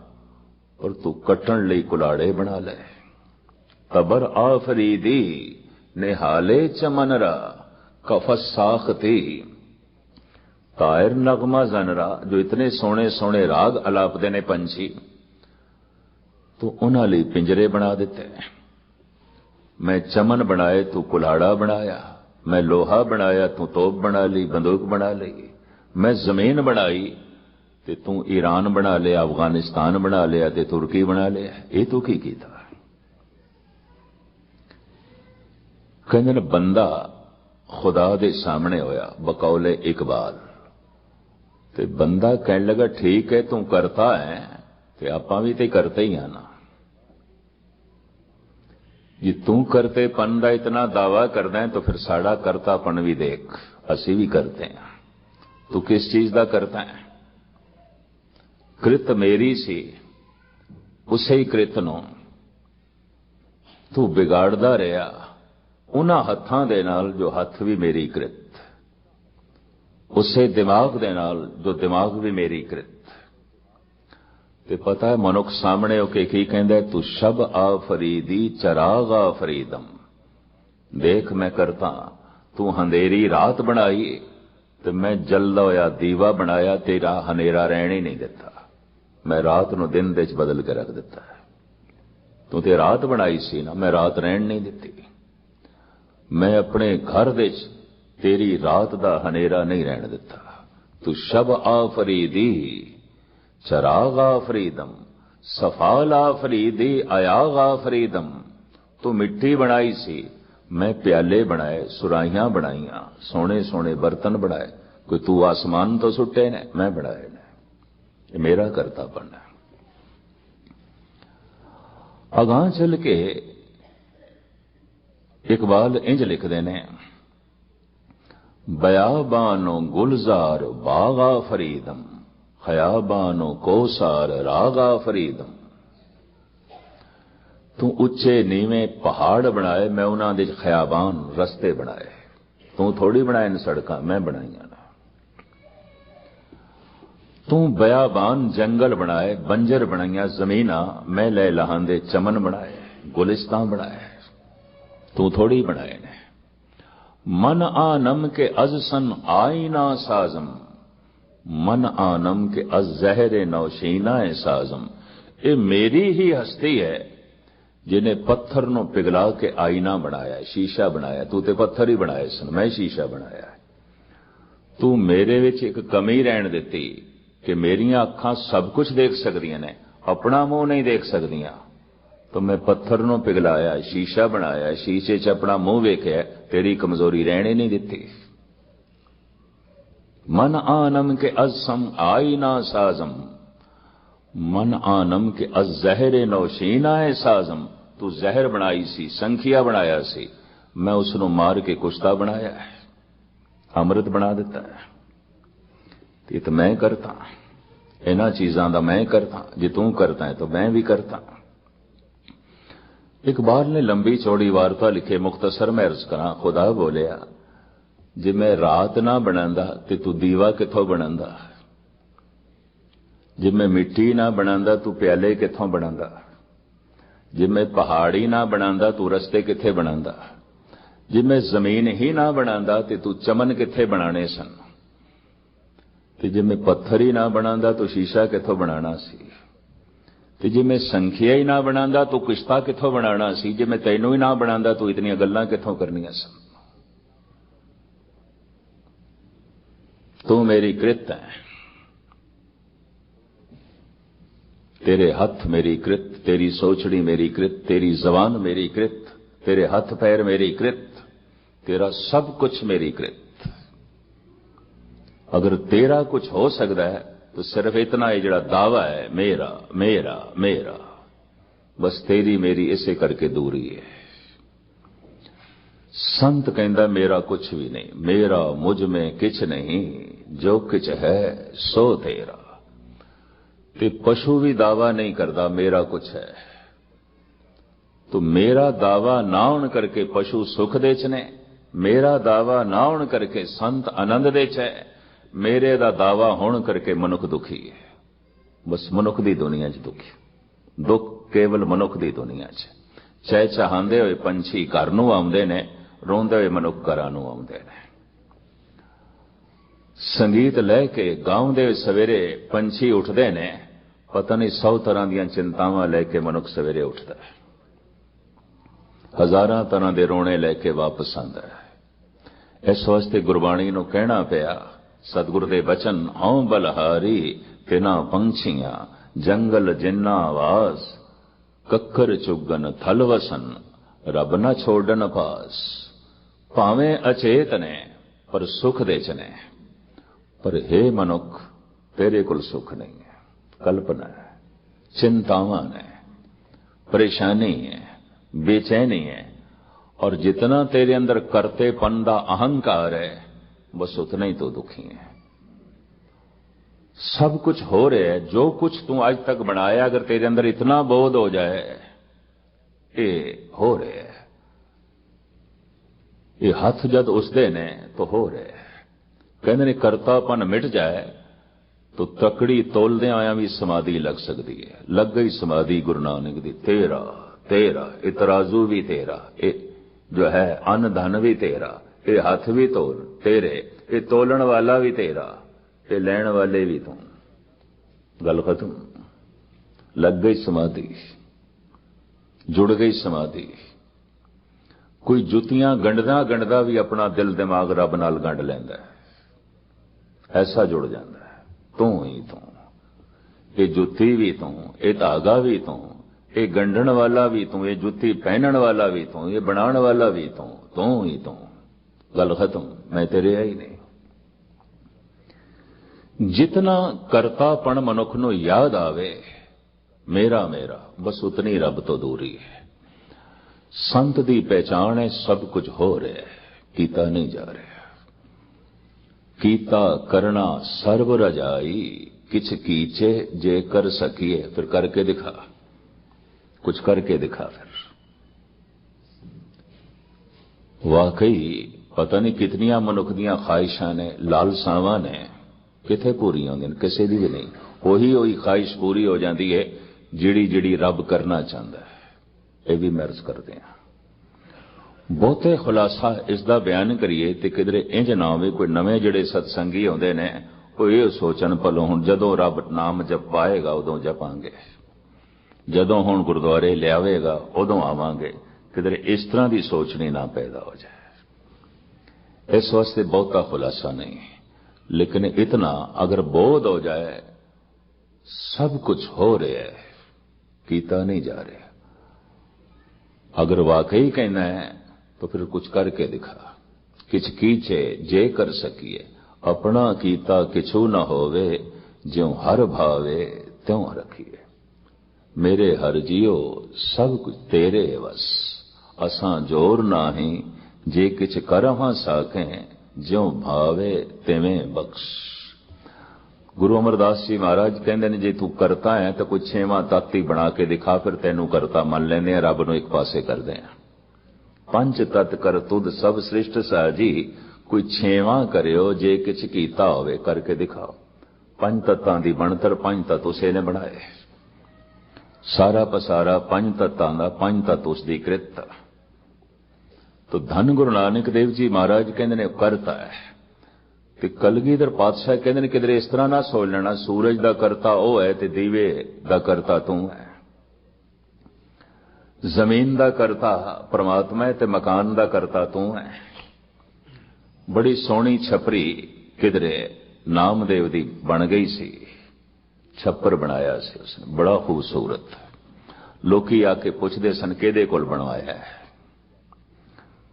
और तू कट्टण लई कुलाड़े बना ले। तबर आफरीदी निहाले चमन रा कफस साखती तायर नगमा जनरा। जो इतने सोने सोने राग अलापदे ने पंछी, तो उन्हां लई पिंजरे बना दिते। मैं चमन बनाए, तू कुल्हाड़ा बनाया, मैं लोहा बनाया, तू तोप बना ली, बंदूक बना ली। मैं जमीन बनाई ते तू ईरान बना लिया, अफगानिस्तान बना लिया ते तुर्की बना लिया। ये तू की कीता? कहंदे ने बंदा खुदा दे सामने होया बकौले इकबाल। ते बंदा कहने लगा ठीक है तू करता है ते आपां भी ते करते ही हैं ना। जे तू करतेपन का इतना दावा करदा है तो फिर साड़ा करतापन भी देख, असी भी करते हैं। तू किस चीज का करता है? कृत मेरी सी, उसे ही कृत नूं तू बिगाड़दा रहा उन्हां हत्थां दे नाल जो हथ भी मेरी कृत, उसे दिमाग दे नाल जो दिमाग भी मेरी कृत। ते पता है मनुख सामने होके की कहंदा, तू शब आफरीदी चराग आफरीदम। देख मैं करता, तू अंधेरी रात बनाई ते मैं जलदा होया दीवा बनाया, तेरा हनेरा रहन ही नहीं दिता। मैं रात नूं दिन दे च बदल के रख दिता है। तू ते रात बनाई सी ना, मैं रात रहन नहीं दिती। मैं अपने घर दे च तेरी रात दा हनेरा नहीं रहन दिता। तू शब आफरीदी चराग आफरीदम, सफाल आफरीदी अयाग आफरीदम। तू मिट्टी बनाई सी, मैं प्याले बनाए, सुराहियां बनाईयां, सोने सोने बर्तन बनाए। कोई तू आसमान तो सुट्टे ने, मैं बनाए ने। ये मेरा करतापन है। अगां चल के इकबाल इंज लिखदे ने, बयाबानो गुलजार बाग आफरीदम, खयाबानो कोसार राग आफरीदम। तू उच्चे नीवें पहाड़ बनाए, मैं उन्हां दे खयाबान रस्ते बनाए। तू थोड़ी बनाए न सड़कां, मैं बनाईयां ना। तू बयाबान जंगल बनाए, बंजर बनाईयां जमीना, मैं लै लहांदे चमन बनाए, गुलिस्तां बनाए। तू थोड़ी बनाए ने। मन आनम के अज सन आईना साजम, मन आनम के अज जहरे नौशीना साजम। ये मेरी ही हस्ती है जिन्हें पत्थर नो पिघला के आईना बनाया, शीशा बनाया। तू ते पत्थर ही बनाए सन, मैं शीशा बनाया। तू मेरे विच एक कमी रहन दिती कि मेरियां अखां सब कुछ देख सकदियां ने, अपना मुंह नहीं देख सकदियां। तो मैं पत्थर नो पिघलाया, शीशा बनाया, शीशे च अपना मुंह वेख्या, तेरी कमजोरी रहने नहीं दिती। मन आनम के अज सम आईना साजम, मन आनम के अज जहरे नौशीना है साजम। तू जहर बनाई सी, संखिया बनाया सी, मैं उसनों मार के कुश्ता बनाया है, अमृत बना दिता है। ये तो मैं करता, इन्हां चीजां दा मैं करता। जे तू करता है तो मैं भी करता। इकबाल ने लंबी चौड़ी वार्ता लिखे, मुख्तसर में अर्ज करा। खुदा बोलिया, जे मैं रात ना बनांदा ते तू दीवा किथों बनांदा? जे मैं मिट्टी ना बनांदा तू प्याले किथों बनांदा? जे मैं पहाड़ी ना बनांदा तू रस्ते किथे बनांदा? जे मैं जमीन ही ना बनांदा ते तू चमन किथे बनाने सन? ते जे मैं पत्थर ही ना बनांदा तो शीशा किथों बनाना सी? ते जे मैं संखिया ही ना बनांदा तो किश्ता किथों बनाना सी? जे मैं तैनू ही ना बनांदा तो इतनियां गल्लां किथों करनियां सन? तू मेरी कृत है, तेरे हथ मेरी कृत, तेरी सोचड़ी मेरी कृत, तेरी जबान मेरी कृत, तेरे हथ पैर मेरी कृत, तेरा सब कुछ मेरी कृत। अगर तेरा कुछ हो सकता है तो सिर्फ इतना ही जड़ा दावा है, मेरा मेरा मेरा, बस तेरी मेरी इसे करके दूरी है। संत कहंदा मेरा कुछ भी नहीं, मेरा मुझ में किछ नहीं, जो किछ है सो तेरा। ते पशु भी दावा नहीं करता मेरा कुछ है। तो मेरा दावा ना होने करके पशु सुख दे च ने, मेरा दावा ना होने करके संत आनंद दे च है, मेरे दा दावा होने करके मनुख दुखी है। बस मनुख दी दुनिया च दुखी, दुख केवल मनुख दी दुनिया च। चाहे चाहंदे होए पंछी घर नूं आउंदे ने, रोंदे होए मनुख घरां नूं आउंदे ने। संगीत लैके गाउंदे सवेरे पंछी उठदे ने, पता नहीं 100 तरह दीयां चिंतावां लैके मनुख सवेरे उठदा है, हजारां तरह दे रोने लैके वापस आंदा है। इस वास्ते गुरबाणी नूं कहना पिया, सतगुरु दे वचन, हौं बलहारी तिना पंछियां, जंगल जिन्ना वास, कक्कर चुगन थल वसन, रब न छोड़न पास। ਭਾਵੇਂ ਅਚੇਤ ਨੇ ਪਰ ਸੁਖ ਦੇ ਚ ਨੇ। ਪਰ हे ਮਨੁੱਖ, ਤੇਰੇ ਕੋਲ ਸੁਖ ਨਹੀਂ ਹੈ, ਕਲਪਨਾ ਹੈ, चिंतावां है, परेशानी है, बेचैनी है, और जितना तेरे अंदर करतेपन का अहंकार है बस उतना ही तो दुखी है। सब कुछ हो रहा है, जो कुछ तू आज तक बनाया, अगर तेरे अंदर इतना बोध हो जाए ये हो रहा है, ये हथ जद उसदे ने तो हो रहा है। कहते ने करतापन मिट जाए तो तकड़ी तोलदे आया भी समाधि लग सकती है। लग गई समाधि गुरु नानक दी। तेरा तेरा ये तराजू भी तेरा, ये जो है अन्न धन भी तेरा, ये हाथ भी तोल तेरे, ये तोलन वाला भी तेरा, ये लैण वाले भी तू। गल खत्म। लग गई समाधि, जुड़ गई समाधि। कोई जुतियां गंढदा गंढदा भी अपना दिल दिमाग रब नाल गंढ लैंदा है, ऐसा जुड़ जाता है। तू ही तू, ये जुत्ती भी तू, ये धागा भी तू, ये गंढण वाला भी तू, ये जुत्ती पहनण वाला भी तू, ये बनाने वाला भी तू ही तू। गल खत्म। मैं तेरे है ही नहीं। जितना करतापन मनुख नूं याद आवे मेरा मेरा, बस उतनी रब तो दूरी है। संत दी पहचान है सब कुछ हो रहा है, कीता नहीं जा रहा। कीता करना सर्व रजाई, किछ कीचे जे कर सकिए। फिर करके दिखा, कुछ करके दिखा। फिर वाकई पता नहीं कितनियां मनुख दियां ख्वाहिशां ने, लालसावां ने, किथे पूरी होंदियां, किसी दी भी नहीं। ਉਹੀ ख्वाहिश पूरी हो जाती है जिहड़ी रब करना चाहता है। यह भी महर्ज करते हैं। बहुते खुलासा इसका बयान करिए तो किधरे इंज ना हो कोई नवे जिहड़े सत्संगी आउंदे ने वो ये सोचन भलो हुण जदों रब नाम जप पाएगा उदों जपांगे, जदों हुण गुरुद्वारे लियावेगा उदों आवांगे। किधरे इस तरह की सोचनी ना पैदा हो जाए। इस वास्ते बहुता खुलासा नहीं, लेकिन इतना अगर बोध हो जाए सब कुछ हो रहा है, कीता नहीं जा रहा। अगर वाकई कहना है तो फिर कुछ करके दिखा। किछ कीचे जे कर सकिए, अपना कीता किछु न होवे, ज्यों हर भावे त्यों रखिए। मेरे हर जियो सब कुछ तेरे वस, असां जोर नाही, जे किछ करहां साकें, ज्यों भावे तिवें बख्श। गुरु अमरदास जी महाराज कहते ने जे तू करता है तो कोई छेवां तत्त ही बना के दिखा, फिर तेनू करता मन लेने हैं, रब नू एक पासे कर दें। पंच तत्त कर तुद सब सृष्ट साजी, कोई छेवां करियो जे किछ कीता होवे, करके दिखाओ। पंच तत्तां दी बनतर पंच तत्त उसे ने बनाए। सारा पसारा पंच तत्तां दा, पंच तत्त उसदी कृत। तो धन गुरु नानक देव जी महाराज कहते ने करता है। ते कलगीधर पातशाह कहते ने किधरे इस तरह ना सोच लेना सूरज दा करता ओ है ते दीवे दा करता तू है। जमीन दा करता परमात्मा है ते मकान दा करता तू है। बड़ी सोहनी छपरी किधरे नामदेव दी बन गई सी, छप्पर बनाया सी उसने बड़ा खूबसूरत। लोकी आके पुछदे सन किहदे कोल बनवाया है,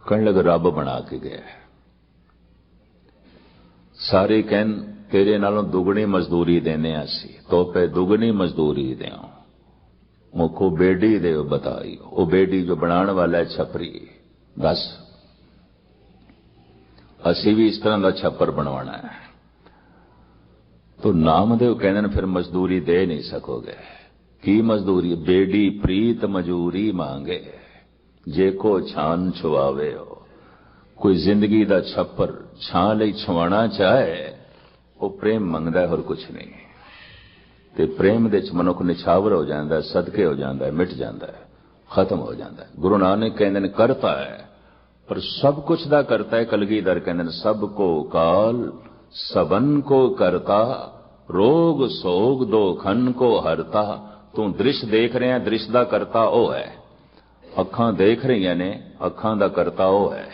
कहण लगे रब बना के गया। सारे कहन तेरे नालों दुगनी मजदूरी देने असी, तो पे दुगनी मजदूरी देओ, मुखो बेडी दे बताई। वो बेडी जो बनाने वाला है छपरी, दस असी भी इस तरह का छप्पर बनवाना है। तो नामदेव कहने फिर मजदूरी दे नहीं सकोगे। की मजदूरी? बेडी प्रीत मजूरी मांगे, जे को छान छुआवे हो। कोई जिंदगी दा छप्पर छां लई छुआना चाहे वो प्रेम मंगदा है और कुछ नहीं। ते प्रेम दे च मनुख निछावर हो जाता है, सदके हो जाता है, मिट जाता है, खत्म हो जाता है। गुरु नानक कहते ने करता है पर सब कुछ दा करता है। कलगीधर कहते सब को काल सबन को करता, रोग सोग दो खन को हरता। तू दृश्य देख रहे हैं, दृश्य दा करता ओ है। अखां देख रही ने, अखां दा करता ओ है।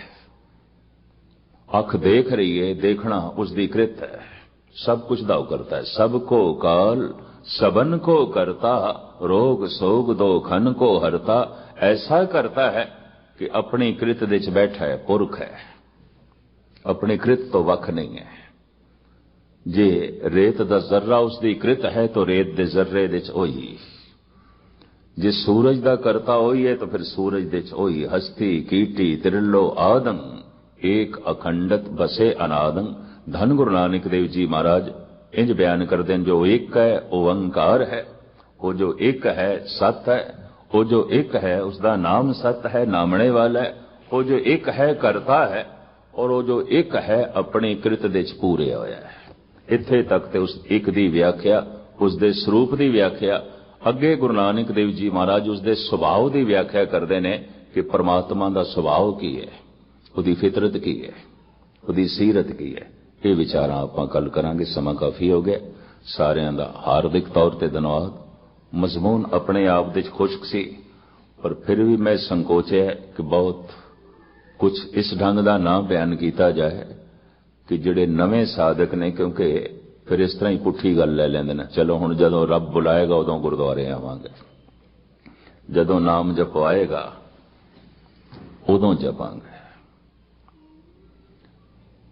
अख देख रही है, देखना उसकी कृत है। सब कुछ दाव करता है। सबको काल सबन को करता, रोग सोग दो खन को हरता। ऐसा करता है कि अपनी कृत दे च बैठा है, पुरख है। अपनी कृत तो वख नहीं है। जे रेत दा जर्रा उसकी कृत है तो रेत दे जर्रे दे च ओही, जे सूरज दा करता ओही है तो फिर सूरज दे च ओही। हस्ती कीटी तिरलो आदंग एक अखंडत बसे अनादंग। धन गुरु नानक देव जी महाराज इंज बयान करते हैं, जो एक है वो ओंकार है, वो जो एक है सत है, वो जो एक है उसका नाम सत है नामने वाला है, वो जो एक है करता है, और वो जो एक है अपनी कृत दे च पूरे होया है। इत्थे तक ते उस एक दी व्याख्या, उसके स्वरूप की व्याख्या। अगे गुरु नानक देव जी महाराज उसके सुभाव की व्याख्या करते हैं कि परमात्मा का सुभाव की है, उसकी फितरत की है, उसकी सीरत की है। ये विचार आपां कल करांगे, समा काफी हो गया। सारिਆਂ ਦਾ हार्दिक तौर पर धन्यवाद। मजमून अपने आप दे खुश्क सी, पर फिर भी मैं संकोचे है कि बहुत कुछ इस ढंग का ना बयान किया जाए कि जिहड़े नवे साधक ने, क्योंकि फिर इस तरह ही पुठी गल ले लेंदे ने, चलो हुण जदों रब बुलाएगा उदों गुरुद्वारे आवांगे, जदों नाम जपवाएगा उदों जपांगे।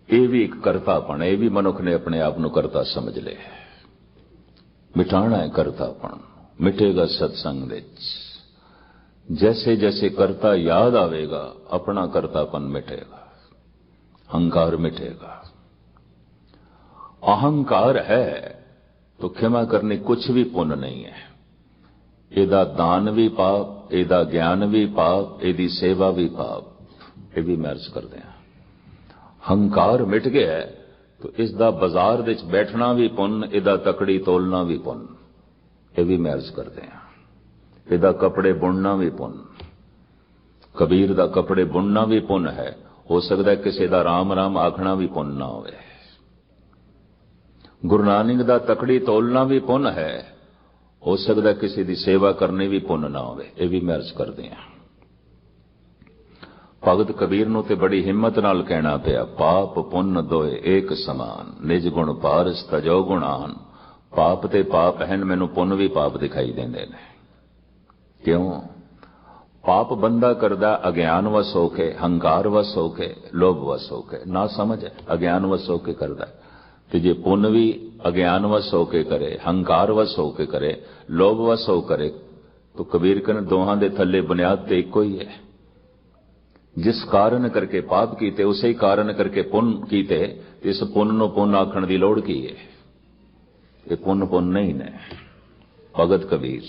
ये भी एक करतापन, ये भी मनुख ने अपने आप को करता समझ ले। मिटाना है करतापन, मिटेगा सत्संग विच। जैसे जैसे करता याद आवेगा अपना करतापन मिटेगा, अहंकार मिटेगा। अहंकार है तो क्षमा करने कुछ भी पुण्य नहीं है। एदा दान भी पाप, एदा ज्ञान भी पाप, एदी सेवा भी पाप। ये भी मैं अर्ज करते हैं, हंकार मिट गया है तो इसका बाजार विच बैठना भी पुण्य, एदा तकड़ी तोलना भी पुण्य। ये भी मैं अर्ज करते हैं, एदा कपड़े बुनना भी पुण्य। कबीर दा कपड़े बुनना भी पुण्य है। हो सकता है किसी का राम राम आखना भी पुण्य ना होवे। गुरु नानक दा तकड़ी तोलना भी पुण्य है। हो सकता है किसी की सेवा करनी भी पुण्य ना होवे। ये भी मैं अर्ज करते हैं। भगत कबीर नूं ते बड़ी हिम्मत नाल कहना पिया, पाप पुण्य दोए एक समान, निज गुण पारस तजो गुणान। पाप ते पाप हैं, मैनू पुण्य भी पाप दिखाई देंदे ने। क्यों? पाप बंदा करदा अज्ञान वस होके, हंकार वस होके, लोभ वस होके, ना समझ है अज्ञान वस होके करदा। ते जे पुण्य भी अज्ञान वस होके करे, हंकार वस होके करे, लोभ वस हो करे, तो कबीर कहने दोहां दे थल्ले बुनियाद ते इक्को ही है। जिस कारण करके पाप कीते उसे कारण करके पुण्य कीते, इस पुण्य नूं पुण्य आखण दी लोड़ की है? ये पुण्य पुण्य नहीं ने। भगत कबीर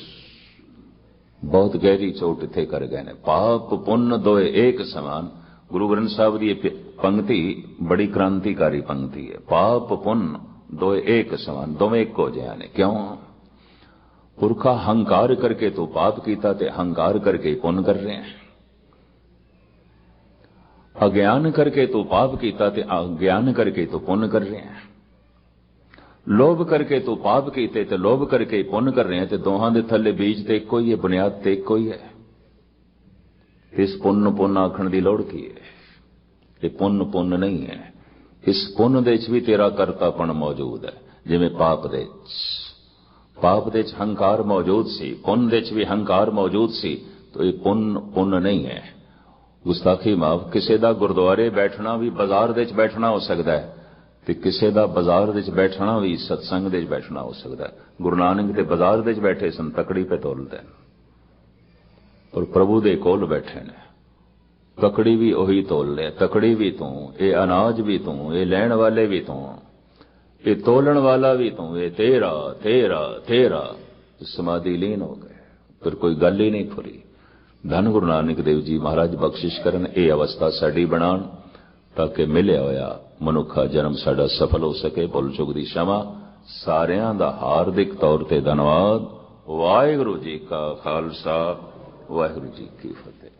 बहुत गहरी चोट इत्थे कर गए ने। पाप पुण्य दोए एक समान। गुरु ग्रंथ साहब की पंक्ति बड़ी क्रांतिकारी पंक्ति है। पाप पुण्य दोए एक समान, दोवें एक हो जिहा ने। क्यों? पुरखा हंकार करके तो पाप कीता ते हंकार करके पुण्य कर रहे हैं। अज्ञान करके तो पाप कीता ते अज्ञान करके तो पुण्य कर रहे हैं। लोभ करके तो पाप कीते ते लोभ करके पुण्य कर रहे हैं। ते दोहां दे थल्ले बीज ते इक्को ही है, बुनियाद ते इक्को ही है। इस पुण्य पुण्य आखण दी लोड़ की है? ये पुण्य पुण्य नहीं है। इस पुण्य दे च भी तेरा करतापन मौजूद है। जिवें पाप दे च हंकार मौजूद सी, पुण्य दे च भी हंकार मौजूद सी। तो ये पुण्य पुण्य नहीं है। गुस्ताखी माफ, किसी का गुरुद्वारे बैठना भी बाजार दे च बैठना हो सकता है, ते किसी का बाजार दे च बैठना भी सत्संग दे च बैठना हो सकता है। गुरु नानक ते बाजार दे च बैठे सन, तकड़ी पे तोलते हैं, और प्रभु दे कोल बैठे ने, तकड़ी भी वही तोल ले। तकड़ी भी तू, ये अनाज भी तू, ये लैण वाले भी तू, ये तोलन वाला भी तू, ये तेरा तेरा तेरा। समाधि लीन हो गए, फिर कोई गल ही नहीं फुरी। धन गुरु नानक देव जी महाराज बख्शिश करन, ये अवस्था साडी बनाण, ताकि मिलिया होया मनुखा जन्म साडा सफल हो सके। भुल चुक दी क्षमा। सारियां दा हार्दिक तौर ते धन्यवाद। वाहिगुरू जी का खालसा, वाहिगुरू जी की फतेह।